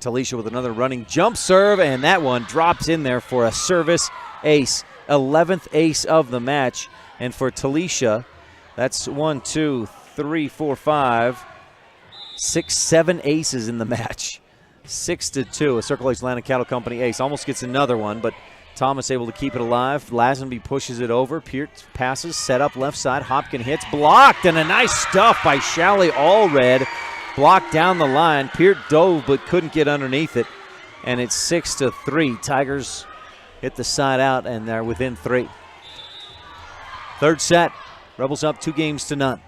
Talisha with another running jump serve, and that one drops in there for a service ace. 11th ace of the match. And for Talisha, that's 1, 2, 3, 4, 5, 6, 7 aces in the match. 6-2. A Circle H Land Cattle Company ace. Almost gets another one, but Thomas able to keep it alive. Lazenby pushes it over. Peart passes, set up left side. Hopkin hits, blocked, and a nice stuff by Shally Allred. Blocked down the line. Peart dove but couldn't get underneath it. And it's 6-3. Tigers hit the side out, and they're within 3. Third set. Rebels up 2-0.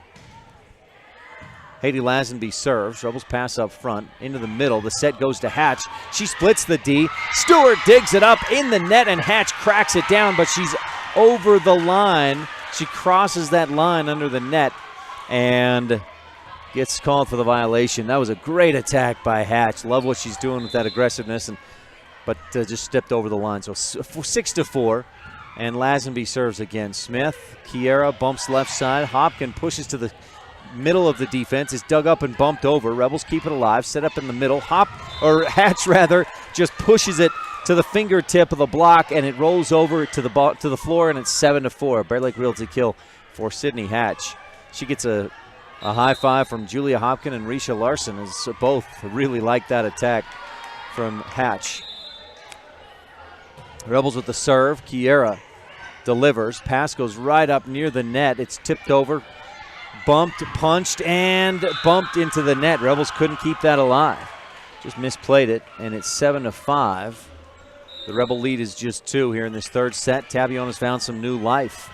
Haiti Lazenby serves. Rebels pass up front into the middle. The set goes to Hatch. She splits the D. Stewart digs it up in the net, and Hatch cracks it down, but she's over the line. She crosses that line under the net and gets called for the violation. That was a great attack by Hatch. Love what she's doing with that aggressiveness, but just stepped over the line. So 6-4, and Lazenby serves again. Smith, Kiera bumps left side. Hopkin pushes to the middle of the defense, is dug up and bumped over. Rebels keep it alive, set up in the middle. Hatch just pushes it to the fingertip of the block, and it rolls over to the floor, and it's 7-4. Bear Lake Realty kill for Sydney Hatch. She gets a high five from Julia Hopkin and Risha Larson, as both really like that attack from Hatch. Rebels with the serve. Kiera delivers. Pass goes right up near the net. It's tipped over. Bumped, punched, and bumped into the net. Rebels couldn't keep that alive. Just misplayed it, and it's 7-5. The Rebel lead is just 2 here in this third set. Tabiona's found some new life.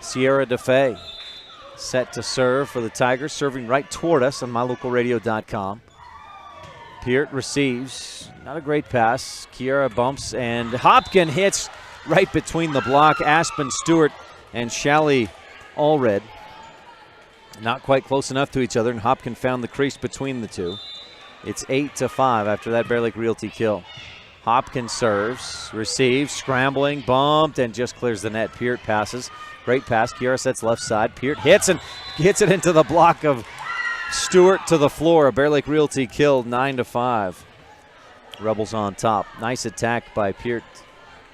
Sierra DeFay set to serve for the Tigers, serving right toward us on mylocalradio.com. Peart receives. Not a great pass. Kiera bumps, and Hopkin hits right between the block. Aspen Stewart and Shally Allred not quite close enough to each other, and Hopkin found the crease between the two. It's 8-5 after that Bear Lake Realty kill. Hopkin serves, receives, scrambling, bumped, and just clears the net. Peart passes. Great pass. Kiera sets left side. Peart hits and hits it into the block of Stewart to the floor. A Bear Lake Realty kill, 9-5. Rebels on top. Nice attack by Peart.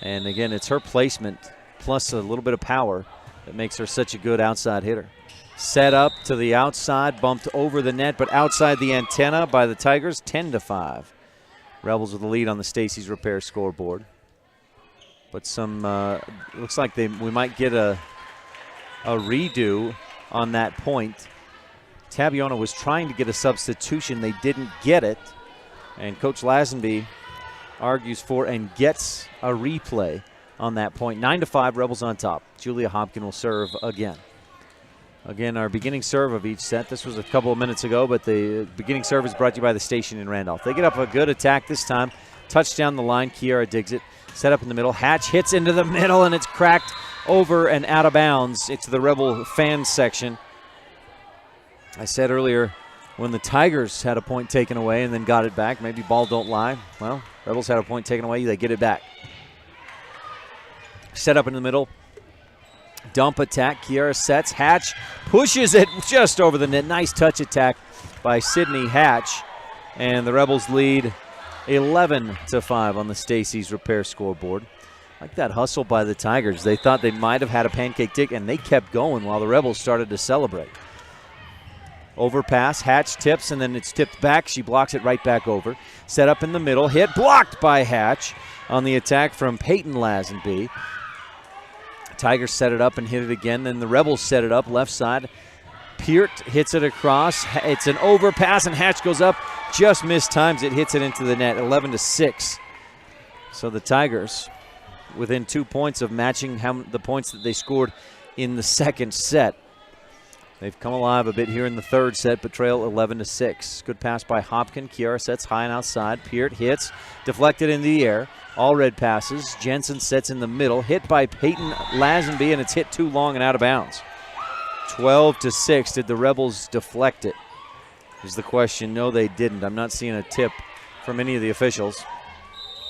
And again, it's her placement plus a little bit of power that makes her such a good outside hitter. Set up to the outside, bumped over the net, but outside the antenna by the Tigers, 10-5. Rebels with the lead on the Stacy's Repair scoreboard. But looks like we might get a redo on that point. Tabiona was trying to get a substitution. They didn't get it. And Coach Lazenby argues for and gets a replay on that point. 9-5, Rebels on top. Julia Hopkin will serve again. Again, our beginning serve of each set. This was a couple of minutes ago, but the beginning serve is brought to you by the station in Randolph. They get up a good attack this time. Touchdown the line. Kiara digs it. Set up in the middle. Hatch hits into the middle, and it's cracked over and out of bounds. It's the Rebel fans section. I said earlier when the Tigers had a point taken away and then got it back, maybe ball don't lie. Well, Rebels had a point taken away. They get it back. Set up in the middle. Dump attack. Kiara sets. Hatch pushes it just over the net. Nice touch attack by Sydney Hatch. And the Rebels lead 11-5 on the Stacy's Repair scoreboard. Like that hustle by the Tigers. They thought they might have had a pancake kick, and they kept going while the Rebels started to celebrate. Overpass. Hatch tips, and then it's tipped back. She blocks it right back over. Set up in the middle. Hit blocked by Hatch on the attack from Peyton Lazenby. Tigers set it up and hit it again. Then the Rebels set it up left side. Peart hits it across. It's an overpass, and Hatch goes up. Just mistimes it. Hits it into the net. 11-6. So the Tigers within 2 points of matching the points that they scored in the second set. They've come alive a bit here in the third set, but trail 11-6. Good pass by Hopkin. Kiara sets high and outside. Peart hits, deflected in the air. All red passes. Jensen sets in the middle. Hit by Peyton Lazenby, and it's hit too long and out of bounds. 12-6. Did the Rebels deflect it? Is the question. No, they didn't. I'm not seeing a tip from any of the officials.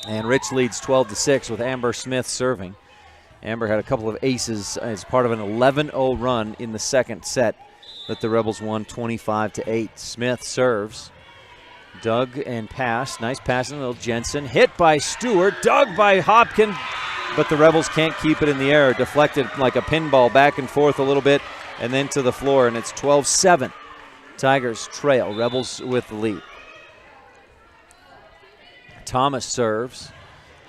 And Rich leads 12-6 with Amber Smith serving. Amber had a couple of aces as part of an 11-0 run in the second set that the Rebels won 25-8. Smith serves. Dug and pass. Nice pass in the middle. Jensen hit by Stewart. Dug by Hopkin, but the Rebels can't keep it in the air. Deflected like a pinball back and forth a little bit and then to the floor, and it's 12-7. Tigers trail. Rebels with the lead. Thomas serves.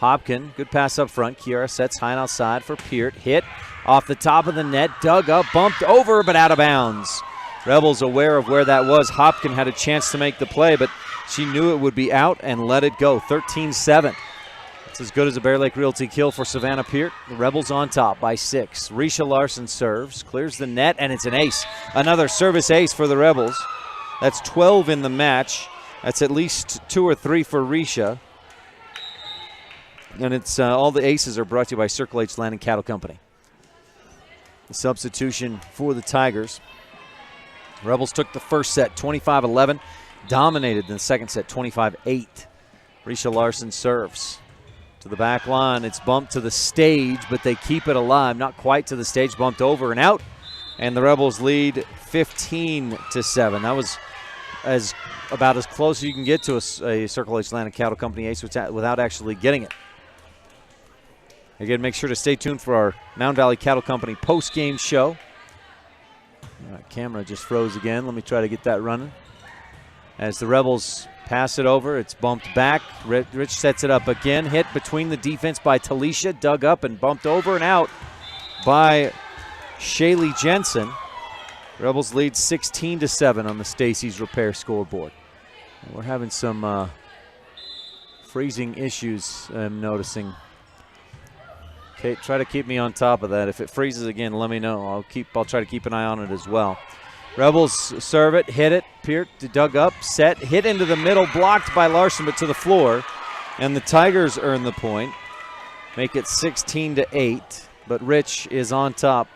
Hopkin, good pass up front. Kiara sets high and outside for Peart. Hit off the top of the net. Dug up, bumped over, but out of bounds. Rebels aware of where that was. Hopkin had a chance to make the play, but she knew it would be out and let it go. 13-7. That's as good as a Bear Lake Realty kill for Savannah Peart. The Rebels on top by 6. Risha Larson serves, clears the net, and it's an ace. Another service ace for the Rebels. That's 12 in the match. That's at least 2 or 3 for Risha. And it's all the aces are brought to you by Circle H Land and Cattle Company. The substitution for the Tigers. Rebels took the first set 25-11, dominated in the second set 25-8. Risha Larson serves to the back line. It's bumped to the stage, but they keep it alive. Not quite to the stage, bumped over and out. And the Rebels lead 15-7. That was about as close as you can get to a Circle H Land and Cattle Company ace without actually getting it. Again, make sure to stay tuned for our Mound Valley Cattle Company post-game show. All right, camera just froze again. Let me try to get that running. As the Rebels pass it over, it's bumped back. Rich sets it up again. Hit between the defense by Talisha. Dug up and bumped over and out by Shaylee Jensen. Rebels lead 16-7 on the Stacy's Repair scoreboard. And we're having some freezing issues, I'm noticing. Okay, try to keep me on top of that. If it freezes again, let me know. I'll try to keep an eye on it as well. Rebels serve it, hit it. Peart dug up, set, hit into the middle, blocked by Larson, but to the floor. And the Tigers earn the point, make it 16-8. But Rich is on top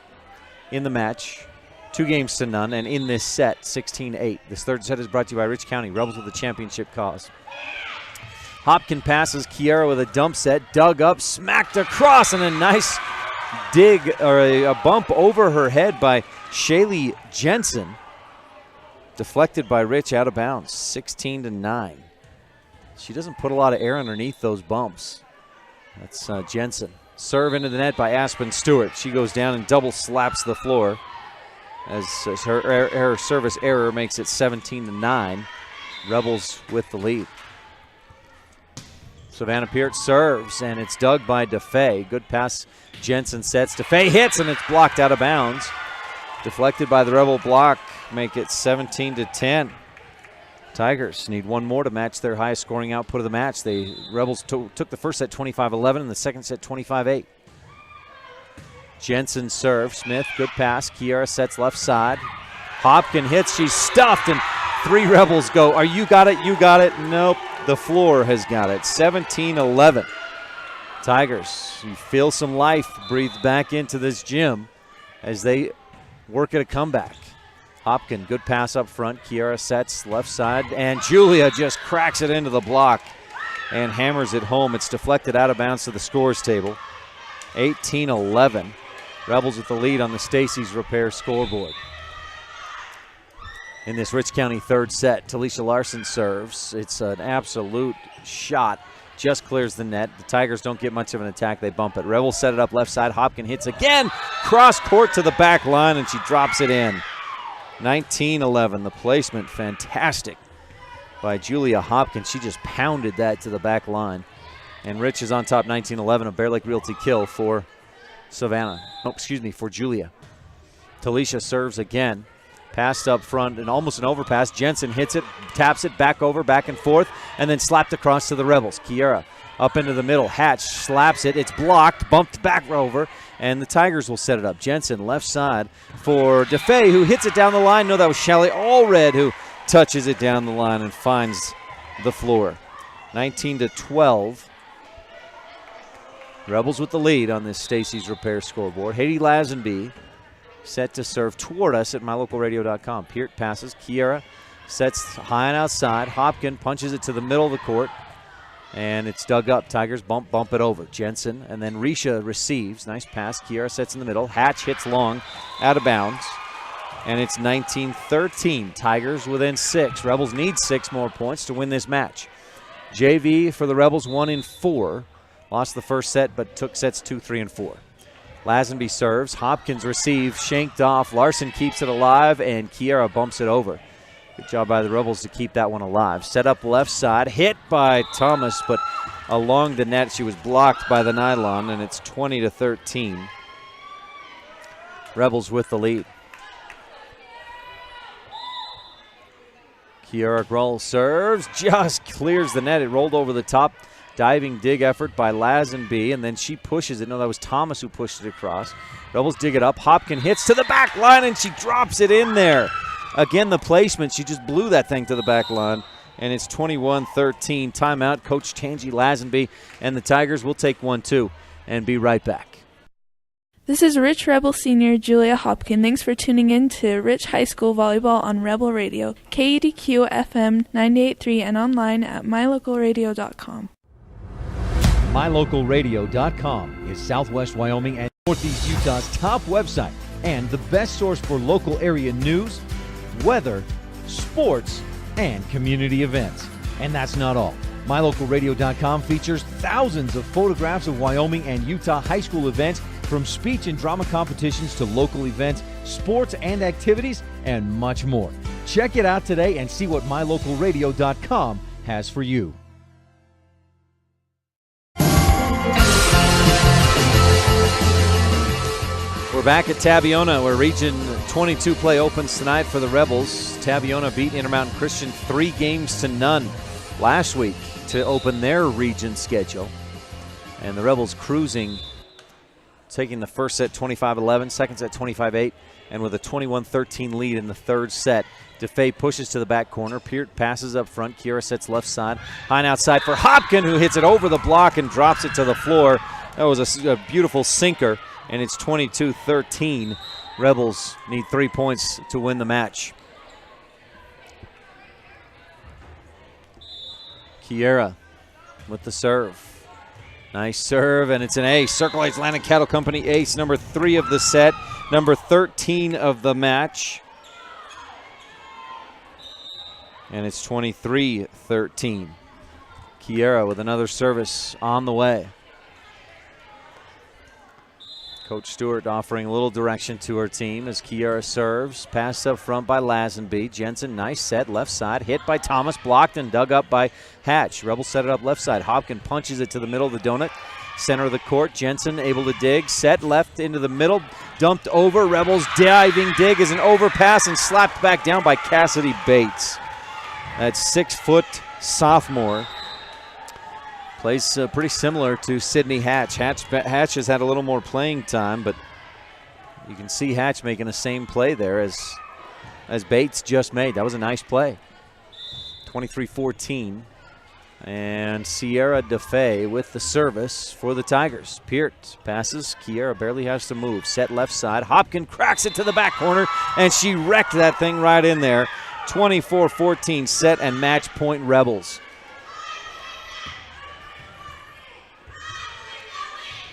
in the match, 2-0, and in this set, 16-8. This third set is brought to you by Rich County. Rebels with a championship cause. Hopkin passes Kiara with a dump set, dug up, smacked across, and a nice dig or a bump over her head by Shaylee Jensen. Deflected by Rich, out of bounds, 16-9. She doesn't put a lot of air underneath those bumps. That's Jensen. Serve into the net by Aspen Stewart. She goes down and double slaps the floor as her service error makes it 17-9. Rebels with the lead. Savannah Peart serves, and it's dug by DeFay. Good pass. Jensen sets. DeFay hits, and it's blocked out of bounds. Deflected by the Rebel block, make it 17-10. Tigers need one more to match their highest scoring output of the match. The Rebels took the first set 25-11 and the second set 25-8. Jensen serve. Smith, good pass. Kiera sets left side. Hopkin hits. She's stuffed, and 3 Rebels go. Are you got it? You got it? Nope. The floor has got it. 17-11. Tigers, you feel some life breathed back into this gym as they work at a comeback. Hopkin, good pass up front. Kiera sets left side, and Julia just cracks it into the block and hammers it home. It's deflected out of bounds to the scores table. 18-11. Rebels with the lead on the Stacy's Repair scoreboard. In this Rich County third set, Talisha Larson serves. It's an absolute shot. Just clears the net. The Tigers don't get much of an attack. They bump it. Rebels set it up left side. Hopkin hits again. Cross court to the back line, and she drops it in. 19-11. The placement fantastic by Julia Hopkins. She just pounded that to the back line. And Rich is on top 19-11. A Bear Lake Realty kill for Savannah. Oh, excuse me, for Julia. Talisha serves again. Passed up front and almost an overpass. Jensen hits it, taps it, back over, back and forth, and then slapped across to the Rebels. Kiera up into the middle. Hatch slaps it. It's blocked, bumped back over, and the Tigers will set it up. Jensen left side for DeFay, who hits it down the line. No, that was Shelley Allred who touches it down the line and finds the floor. 19-12. Rebels with the lead on this Stacy's Repair scoreboard. Haiti Lazenby set to serve toward us at mylocalradio.com. Peart passes. Kiera sets high and outside. Hopkin punches it to the middle of the court, and it's dug up. Tigers bump it over. Jensen, and then Risha receives. Nice pass. Kiera sets in the middle. Hatch hits long, out of bounds, and it's 19-13. Tigers within 6. Rebels need 6 more points to win this match. JV for the Rebels 1 in 4. Lost the first set, but took sets 2, 3, and 4. Lazenby serves. Hopkins receives, shanked off. Larson keeps it alive, and Kiera bumps it over. Good job by the Rebels to keep that one alive. Set up left side, hit by Thomas, but along the net she was blocked by the nylon, and it's 20-13. Rebels with the lead. Kiera Grohl serves, just clears the net. It rolled over the top. Diving dig effort by Lazenby, and then she pushes it. No, that was Thomas who pushed it across. Rebels dig it up. Hopkin hits to the back line, and she drops it in there. Again, the placement, she just blew that thing to the back line, and it's 21-13. Timeout, Coach Tangi Lazenby, and the Tigers will take 1-2 and be right back.
This is Rich Rebel Senior Julia Hopkin. Thanks for tuning in to Rich High School Volleyball on Rebel Radio, KADQ FM 98.3, and online at mylocalradio.com.
MyLocalRadio.com is Southwest Wyoming and Northeast Utah's top website and the best source for local area news, weather, sports, and community events. And that's not all. MyLocalRadio.com features thousands of photographs of Wyoming and Utah high school events, from speech and drama competitions to local events, sports and activities, and much more. Check it out today and see what MyLocalRadio.com has for you.
We're back at Tabiona, where Region 22 play opens tonight for the Rebels. Tabiona beat Intermountain Christian 3-0 last week to open their region schedule. And the Rebels cruising, taking the first set 25-11, second set 25-8, and with a 21-13 lead in the third set. DeFay pushes to the back corner. Peart passes up front. Kiera sets left side. High and outside for Hopkin, who hits it over the block and drops it to the floor. That was a beautiful sinker, and it's 22-13. Rebels need 3 points to win the match. Kiera with the serve. Nice serve, and it's an ace. Circle H Land Cattle Company ace, number 3 of the set, number 13 of the match. And it's 23-13. Kiera with another service on the way. Coach Stewart offering a little direction to her team as Kiera serves. Passed up front by Lazenby. Jensen, nice set, left side. Hit by Thomas, blocked and dug up by Hatch. Rebels set it up left side. Hopkin punches it to the middle of the donut. Center of the court, Jensen able to dig, set left into the middle, dumped over. Rebels diving dig is an overpass and slapped back down by Cassidy Bates. That 6-foot sophomore plays pretty similar to Sydney Hatch. Hatch has had a little more playing time, but you can see Hatch making the same play there as Bates just made. That was a nice play. 23-14. And Sierra DeFay with the service for the Tigers. Peart passes. Kiera barely has to move. Set left side. Hopkin cracks it to the back corner, and she wrecked that thing right in there. 24-14 set and match point Rebels.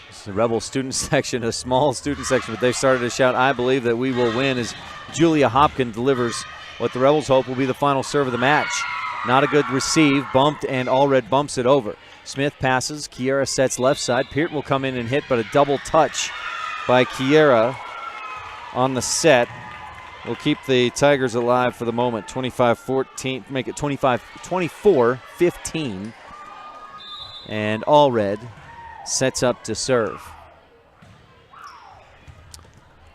It's the Rebel student section, a small student section, but they've started to shout, "I believe that we will win," as Julia Hopkin delivers what the Rebels hope will be the final serve of the match. Not a good receive, bumped, and Allred bumps it over. Smith passes, Kiera sets left side. Peart will come in and hit, but a double touch by Kiera on the set will keep the Tigers alive for the moment. 25-14, make it 24-15. And Allred sets up to serve.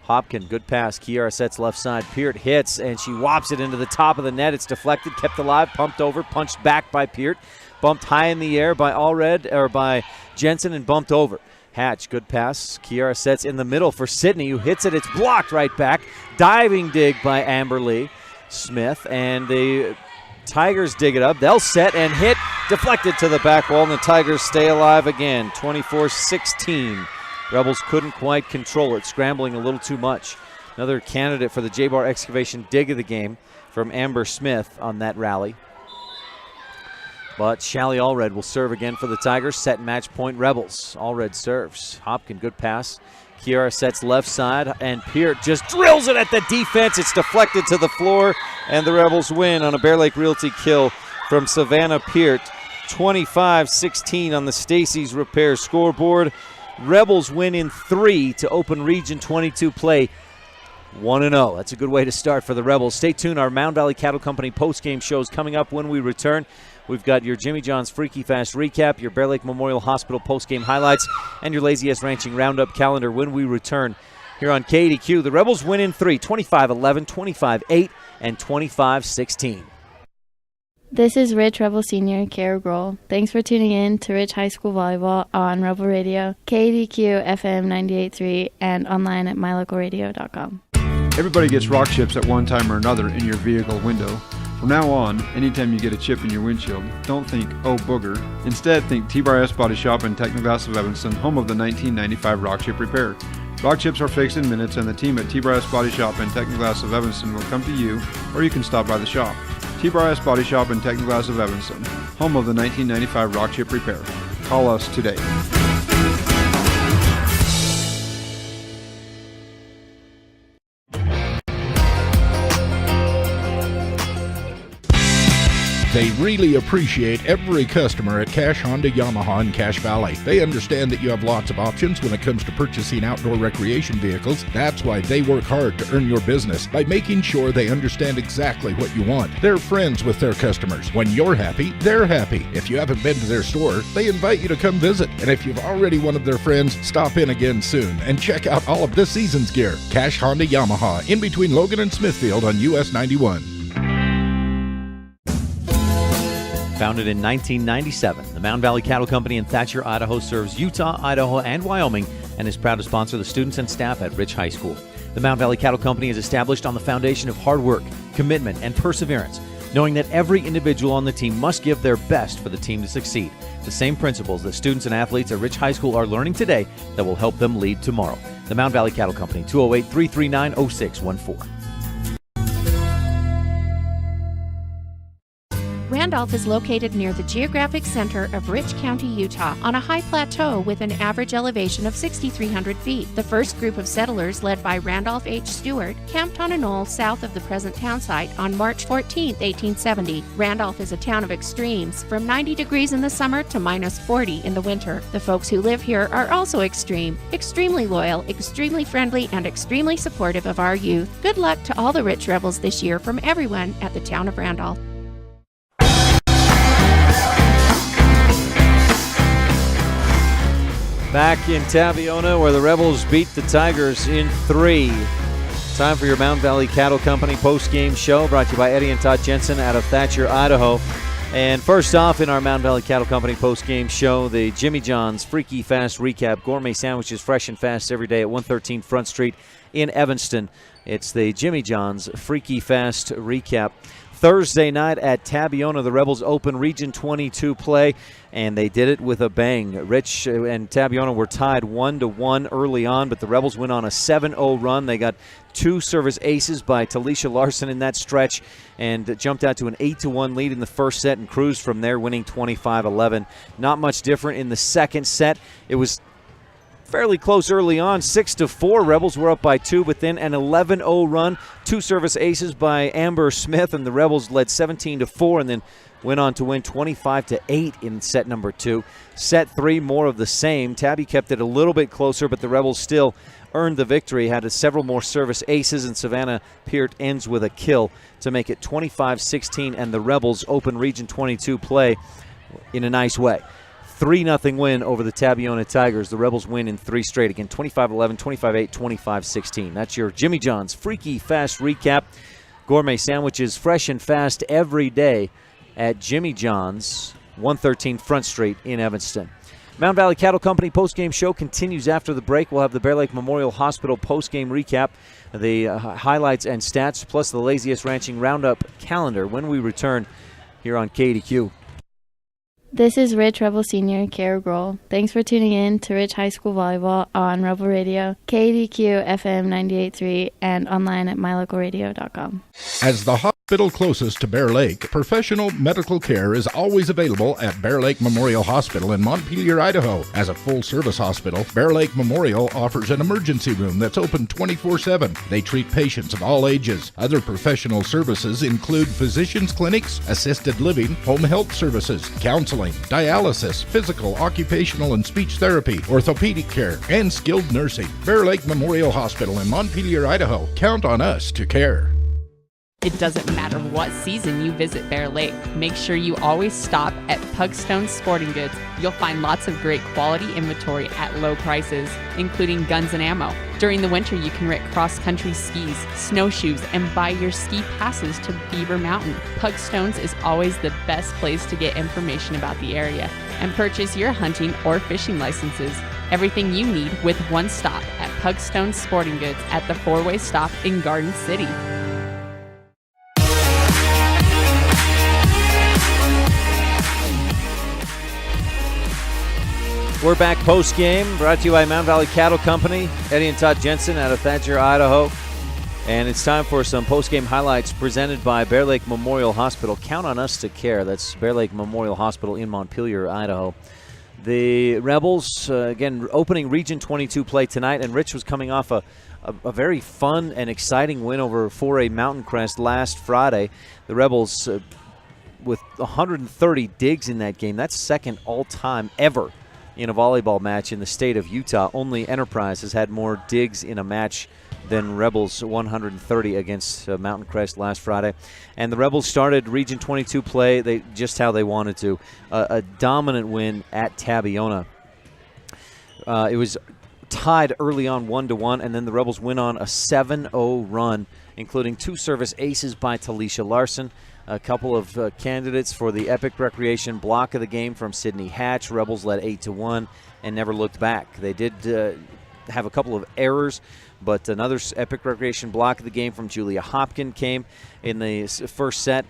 Hopkin, good pass. Kiera sets left side. Peart hits, and she whops it into the top of the net. It's deflected, kept alive, pumped over, punched back by Peart. Bumped high in the air by by Jensen and bumped over. Hatch, good pass. Kiera sets in the middle for Sydney, who hits it. It's blocked right back. Diving dig by Amberly Smith, and the Tigers dig it up. They'll set and hit. Deflected to the back wall, and the Tigers stay alive again. 24-16. Rebels couldn't quite control it, scrambling a little too much. Another candidate for the J-Bar Excavation dig of the game from Amber Smith on that rally. But Shally Allred will serve again for the Tigers. Set and match point Rebels. Allred serves. Hopkin, good pass. Kiera sets left side, and Peart just drills it at the defense. It's deflected to the floor, and the Rebels win on a Bear Lake Realty kill from Savannah Peart. 25-16 on the Stacy's Repair scoreboard. Rebels win in 3 to open Region 22 play 1-0. That's a good way to start for the Rebels. Stay tuned. Our Mound Valley Cattle Company post-game show is coming up when we return. We've got your Jimmy John's Freaky Fast recap, your Bear Lake Memorial Hospital post-game highlights, and your Lazy S Ranching Roundup calendar when we return here on KADQ. The Rebels win in 3, 25-11, 25-8, and 25-16.
This is Rich Rebel Senior, Kara Grohl. Thanks for tuning in to Rich High School Volleyball on Rebel Radio, KADQ FM 98.3, and online at mylocalradio.com.
Everybody gets rock chips at one time or another in your vehicle window. From now on, anytime you get a chip in your windshield, don't think, "Oh, booger." Instead, think T-Bar S Body Shop and Technoglass of Evanston, home of the 1995 rock chip repair. Rock chips are fixed in minutes, and the team at T-Bar S Body Shop and Technoglass of Evanston will come to you, or you can stop by the shop. T-Bar S Body Shop and Technoglass of Evanston, home of the 1995 rock chip repair. Call us today.
They really appreciate every customer at Cash Honda Yamaha in Cache Valley. They understand that you have lots of options when it comes to purchasing outdoor recreation vehicles. That's why they work hard to earn your business by making sure they understand exactly what you want. They're friends with their customers. When you're happy, they're happy. If you haven't been to their store, they invite you to come visit. And if you've already one of their friends, stop in again soon and check out all of this season's gear. Cache Honda Yamaha, in between Logan and Smithfield on US 91.
Founded in 1997, the Mound Valley Cattle Company in Thatcher, Idaho serves Utah, Idaho, and Wyoming and is proud to sponsor the students and staff at Rich High School. The Mound Valley Cattle Company is established on the foundation of hard work, commitment, and perseverance, knowing that every individual on the team must give their best for the team to succeed. The same principles that students and athletes at Rich High School are learning today that will help them lead tomorrow. The Mound Valley Cattle Company, 208-339-0614.
Randolph is located near the geographic center of Rich County, Utah, on a high plateau with an average elevation of 6,300 feet. The first group of settlers, led by Randolph H. Stewart, camped on a knoll south of the present town site on March 14, 1870. Randolph is a town of extremes, from 90 degrees in the summer to minus 40 in the winter. The folks who live here are also extreme, extremely loyal, extremely friendly, and extremely supportive of our youth. Good luck to all the Rich Rebels this year from everyone at the town of Randolph.
Back in Tabiona, where the Rebels beat the Tigers in 3. Time for your Mountain Valley Cattle Company post-game show, brought to you by Eddie and Todd Jensen out of Thatcher, Idaho. And first off in our Mountain Valley Cattle Company post-game show, the Jimmy John's Freaky Fast Recap. Gourmet sandwiches fresh and fast every day at 113 Front Street in Evanston. It's the Jimmy John's Freaky Fast Recap. Thursday night at Tabiona, the Rebels open Region 22 play, and they did it with a bang. Rich and Tabiona were tied 1-1 early on, but the Rebels went on a 7-0 run. They got 2 service aces by Talisha Larson in that stretch and jumped out to an 8-1 lead in the first set and cruised from there, winning 25-11. Not much different in the second set. It was fairly close early on, 6-4. Rebels were up by 2, but then an 11-0 run. 2 service aces by Amber Smith, and the Rebels led 17-4 and then went on to win 25-8 in set number 2. Set 3, more of the same. Tabby kept it a little bit closer, but the Rebels still earned the victory, had several more service aces, and Savannah Peart ends with a kill to make it 25-16, and the Rebels open Region 22 play in a nice way. 3-0 win over the Tabiona Tigers. The Rebels win in 3 straight. Again, 25-11, 25-8, 25-16. That's your Jimmy John's Freaky Fast Recap. Gourmet sandwiches fresh and fast every day at Jimmy John's, 113 Front Street in Evanston. Mountain Valley Cattle Company postgame show continues after the break. We'll have the Bear Lake Memorial Hospital postgame recap, the highlights and stats, plus the Laziest Ranching Roundup calendar when we return here on KADQ.
This is Rich Rebel Senior, Kara Grohl. Thanks for tuning in to Rich High School Volleyball on Rebel Radio, KADQ FM 98.3, and online at mylocalradio.com.
As the hospital closest to Bear Lake, professional medical care is always available at Bear Lake Memorial Hospital in Montpelier, Idaho. As a full-service hospital, Bear Lake Memorial offers an emergency room that's open 24/7. They treat patients of all ages. Other professional services include physicians' clinics, assisted living, home health services, counseling, dialysis, physical, occupational, and speech therapy, orthopedic care, and skilled nursing. Bear Lake Memorial Hospital in Montpelier, Idaho. Count on us to care.
It doesn't matter what season you visit Bear Lake. Make sure you always stop at Pugstone Sporting Goods. You'll find lots of great quality inventory at low prices, including guns and ammo. During the winter, you can rent cross-country skis, snowshoes, and buy your ski passes to Beaver Mountain. Pugstones is always the best place to get information about the area and purchase your hunting or fishing licenses. Everything you need with one stop at Pugstone Sporting Goods at the 4-way stop in Garden City.
We're back post-game, brought to you by Mountain Valley Cattle Company, Eddie and Todd Jensen out of Thatcher, Idaho. And it's time for some post-game highlights presented by Bear Lake Memorial Hospital. Count on us to care. That's Bear Lake Memorial Hospital in Montpelier, Idaho. The Rebels, again, opening Region 22 play tonight, and Rich was coming off a very fun and exciting win over 4A Mountain Crest last Friday. The Rebels, with 130 digs in that game, that's second all-time ever in a volleyball match in the state of Utah. Only Enterprise has had more digs in a match than Rebels, 130 against Mountain Crest last Friday. And the Rebels started Region 22 play just how they wanted to. A dominant win at Tabiona. It was tied early on 1-1, and then the Rebels went on a 7-0 run, including 2 service aces by Talisha Larson. A couple of candidates for the Epic Recreation block of the game from Sydney Hatch. Rebels led 8-1 and never looked back. They did have a couple of errors, but another Epic Recreation block of the game from Julia Hopkin came in the first set.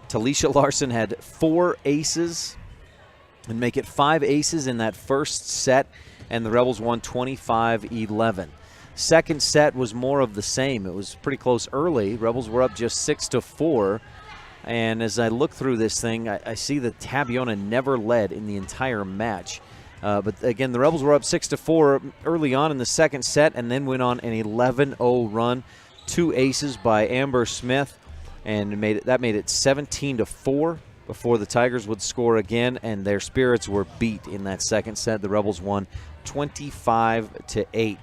Talisha Larson had 4 aces and make it 5 aces in that first set, and the Rebels won 25-11. Second set was more of the same. It was pretty close early. Rebels were up just 6-4. And as I look through this thing, I see that Tabiona never led in the entire match. But again, the Rebels were up 6-4 early on in the second set and then went on an 11-0 run. 2 aces by Amber Smith, and that made it 17-4 before the Tigers would score again, and their spirits were beat in that second set. The Rebels won 25-8.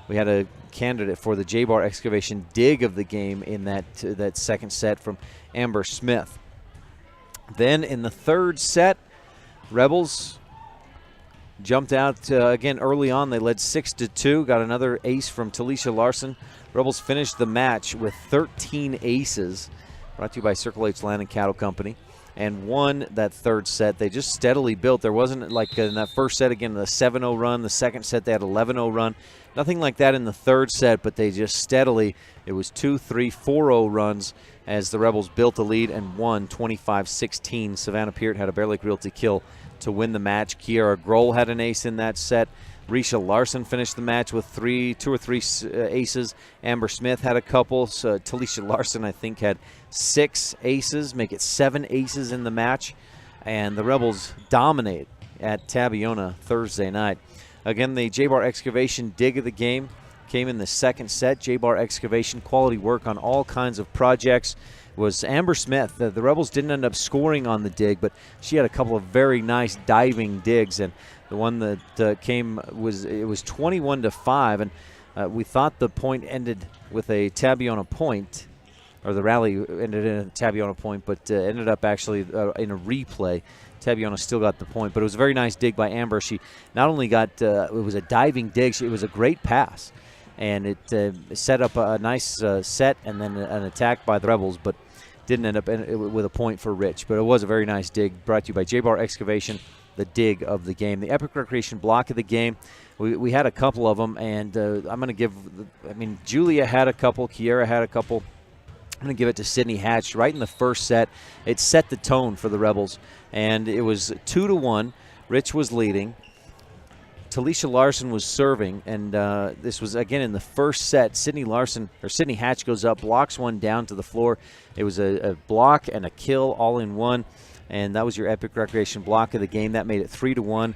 We had a candidate for the J-Bar Excavation dig of the game in that second set from Amber Smith. Then in the third set, Rebels jumped out again early on. They led 6-2, got another ace from Talisha Larson. Rebels finished the match with 13 aces, brought to you by Circle H Land and Cattle Company, and won that third set. They just steadily built. There wasn't like in that first set, again, the 7-0 run. The second set, they had 11-0 run. Nothing like that in the third set, but they just steadily, it was 2, 3, 4-0 runs as the Rebels built a lead and won 25-16. Savannah Peart had a Bear Lake Realty kill to win the match. Kiara Grohl had an ace in that set. Risha Larson finished the match with 2 or 3 aces. Amber Smith had a couple. So Talisha Larson, I think, had 6 aces, make it 7 aces in the match. And the Rebels dominate at Tabiona Thursday night. Again, the J-Bar Excavation dig of the game came in the second set. J-Bar Excavation, quality work on all kinds of projects. Was Amber Smith. The Rebels didn't end up scoring on the dig, but she had a couple of very nice diving digs, and the one that came was 21-5, and we thought the point ended with a Tabiona point, or the rally ended in a Tabiona point, but ended up actually in a replay. Tabiona still got the point, but it was a very nice dig by Amber. She not only got it was a diving dig, it was a great pass, and it set up a nice set and then an attack by the Rebels, but didn't end up with a point for Rich. But it was a very nice dig, brought to you by J-Bar Excavation, the dig of the game. The Epic Recreation block of the game, we had a couple of them, and I'm going to give, Julia had a couple, Kiera had a couple. I'm going to give it to Sydney Hatch right in the first set. It set the tone for the Rebels, and it was 2-1. Rich was leading. Talisha Larson was serving, and this was, again, in the first set. Sydney Hatch goes up, blocks one down to the floor. It was a block and a kill all in one, and that was your Epic Recreation block of the game. That made it 3-1.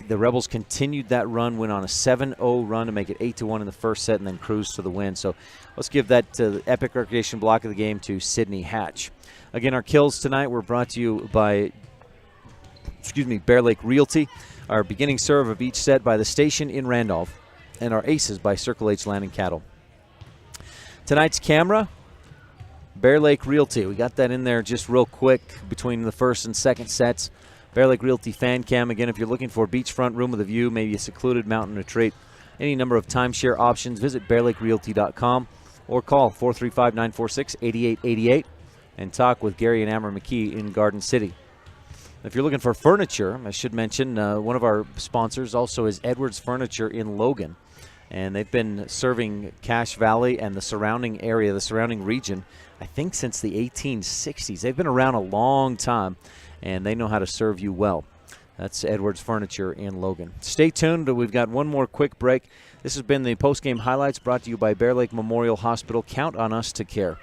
The Rebels continued that run, went on a 7-0 run to make it 8-1 in the first set, and then cruised to the win. So let's give that the Epic Recreation block of the game to Sydney Hatch. Again, our kills tonight were brought to you by, Bear Lake Realty. Our beginning serve of each set by the station in Randolph, and our aces by Circle H Land and Cattle. Tonight's camera, Bear Lake Realty. We got that in there just real quick between the first and second sets. Bear Lake Realty fan cam. Again, if you're looking for a beachfront room with a view, maybe a secluded mountain retreat, any number of timeshare options, visit bearlakerealty.com or call 435-946-8888 and talk with Gary and Amber McKee in Garden City. If you're looking for furniture, I should mention one of our sponsors also is Edwards Furniture in Logan. And they've been serving Cache Valley and the surrounding area, the surrounding region, I think since the 1860s. They've been around a long time, and they know how to serve you well. That's Edwards Furniture in Logan. Stay tuned. We've got one more quick break. This has been the postgame highlights brought to you by Bear Lake Memorial Hospital. Count on us to care.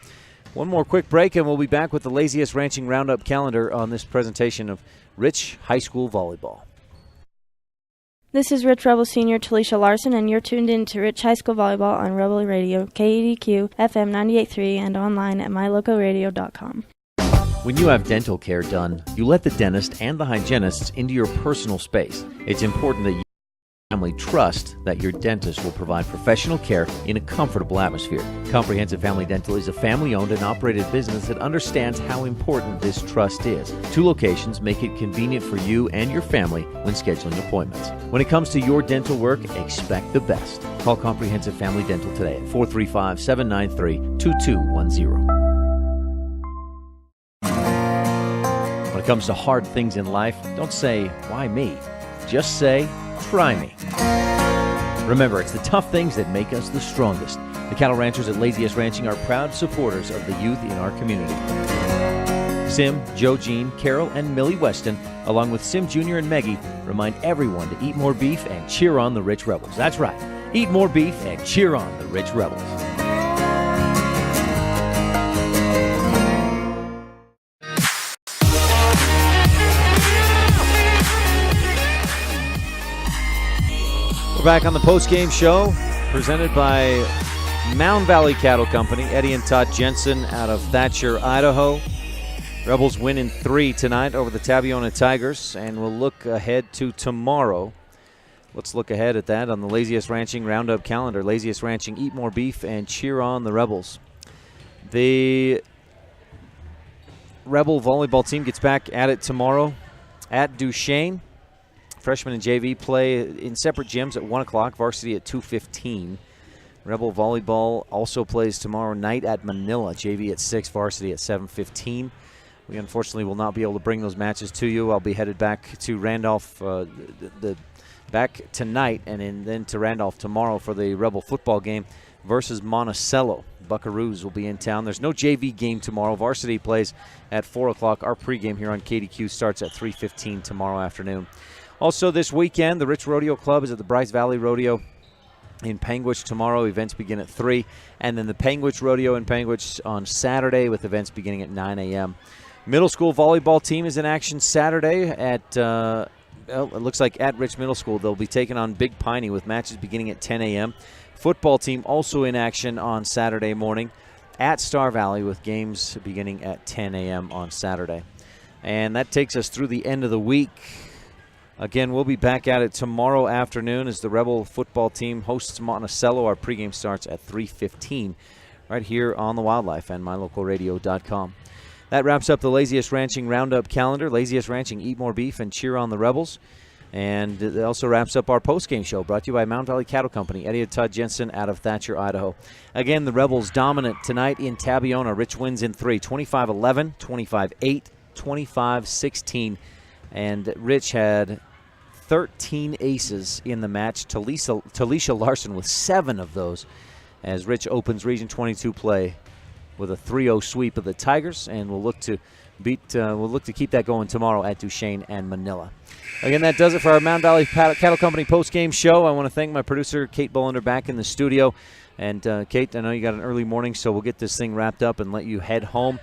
One more quick break, and we'll be back with the Laziest Ranching Roundup calendar on this presentation of Rich High School Volleyball.
This is Rich Rebel Senior Talisha Larson, and you're tuned in to Rich High School Volleyball on Rebel Radio, KADQ, FM 98.3, and online at mylocoradio.com.
When you have dental care done, you let the dentist and the hygienists into your personal space. It's important that you family trust that your dentist will provide professional care in a comfortable atmosphere. Comprehensive Family Dental is a family-owned and operated business that understands how important this trust is. 2 locations make it convenient for you and your family when scheduling appointments. When it comes to your dental work, expect the best. Call Comprehensive Family Dental today at 435-793-2210. When it comes to hard things in life, don't say, "Why me?" Just say, "Try me." Remember, it's the tough things that make us the strongest. The cattle ranchers at Laziest Ranching are proud supporters of the youth in our community. Sim, Joe Jean, Carol, and Millie Weston, along with Sim Jr. and Maggie, remind everyone to eat more beef and cheer on the Rich Rebels. That's right. Eat more beef and cheer on the Rich Rebels.
We're back on the post-game show, presented by Mound Valley Cattle Company. Eddie and Todd Jensen out of Thatcher, Idaho. Rebels win in 3 tonight over the Tabiona Tigers, and we'll look ahead to tomorrow. Let's look ahead at that on the Laziest Ranching Roundup calendar. Laziest Ranching, eat more beef and cheer on the Rebels. The Rebel volleyball team gets back at it tomorrow at Duchesne. Freshman and JV play in separate gyms at 1 o'clock, varsity at 2:15. Rebel Volleyball also plays tomorrow night at Manila, JV at 6, varsity at 7:15. We unfortunately will not be able to bring those matches to you. I'll be headed back to Randolph back tonight and then to Randolph tomorrow for the Rebel football game versus Monticello. Buckaroos will be in town. There's no JV game tomorrow. Varsity plays at 4 o'clock. Our pregame here on KDQ starts at 3:15 tomorrow afternoon. Also this weekend, the Rich Rodeo Club is at the Bryce Valley Rodeo in Panguitch tomorrow. Events begin at 3. And then the Panguitch Rodeo in Panguitch on Saturday with events beginning at 9 a.m. Middle school volleyball team is in action Saturday at, it looks like at Rich Middle School. They'll be taking on Big Piney with matches beginning at 10 a.m. Football team also in action on Saturday morning at Star Valley with games beginning at 10 a.m. on Saturday. And that takes us through the end of the week. Again, we'll be back at it tomorrow afternoon as the Rebel football team hosts Monticello. Our pregame starts at 3:15 right here on the Wildlife and mylocalradio.com. That wraps up the Laziest Ranching Roundup calendar. Laziest Ranching, eat more beef and cheer on the Rebels. And it also wraps up our postgame show brought to you by Mount Valley Cattle Company. Eddie and Todd Jensen out of Thatcher, Idaho. Again, the Rebels dominant tonight in Tabiona. Rich wins in 3, 25-11, 25-8, 25-16. And Rich had 13 aces in the match. Talisha Larson with 7 of those as Rich opens Region 22 play with a 3-0 sweep of the Tigers, and we'll look to keep that going tomorrow at Duchesne and Manila. Again, that does it for our Mountain Valley Cattle Company post-game show. I want to thank my producer, Kate Bullender, back in the studio. And, Kate, I know you got an early morning, so we'll get this thing wrapped up and let you head home.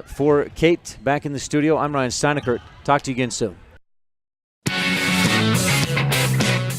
For Kate, back in the studio, I'm Ryan Steineckert. Talk to you again soon.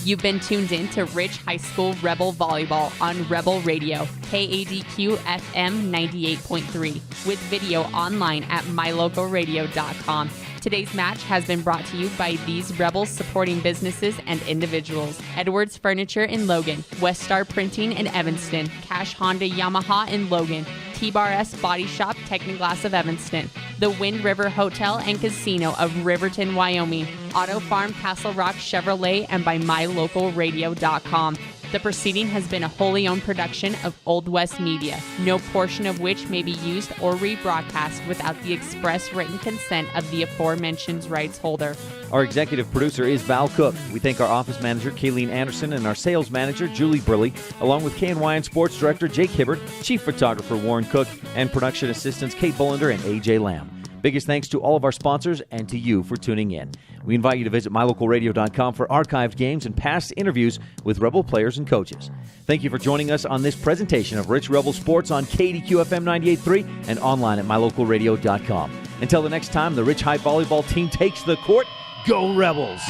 You've been tuned in to Ridge High School Rebel Volleyball on Rebel Radio, KADQ FM 98.3, with video online at mylocalradio.com. Today's match has been brought to you by these Rebels supporting businesses and individuals: Edwards Furniture in Logan, West Star Printing in Evanston, Cash Honda Yamaha in Logan, T-Bar S Body Shop Technoglass of Evanston, the Wind River Hotel and Casino of Riverton, Wyoming, Auto Farm Castle Rock Chevrolet, and by mylocalradio.com. The proceeding has been a wholly owned production of Old West Media, no portion of which may be used or rebroadcast without the express written consent of the aforementioned rights holder.
Our executive producer is Val Cook. We thank our office manager, Kayleen Anderson, and our sales manager, Julie Burley, along with KNYN Sports Director, Jake Hibbert, Chief Photographer, Warren Cook, and production assistants, Kate Bullender and AJ Lamb. Biggest thanks to all of our sponsors and to you for tuning in. We invite you to visit mylocalradio.com for archived games and past interviews with Rebel players and coaches. Thank you for joining us on this presentation of Rich Rebel Sports on KDQ FM 98.3 and online at mylocalradio.com. Until the next time the Rich High Volleyball team takes the court, go Rebels!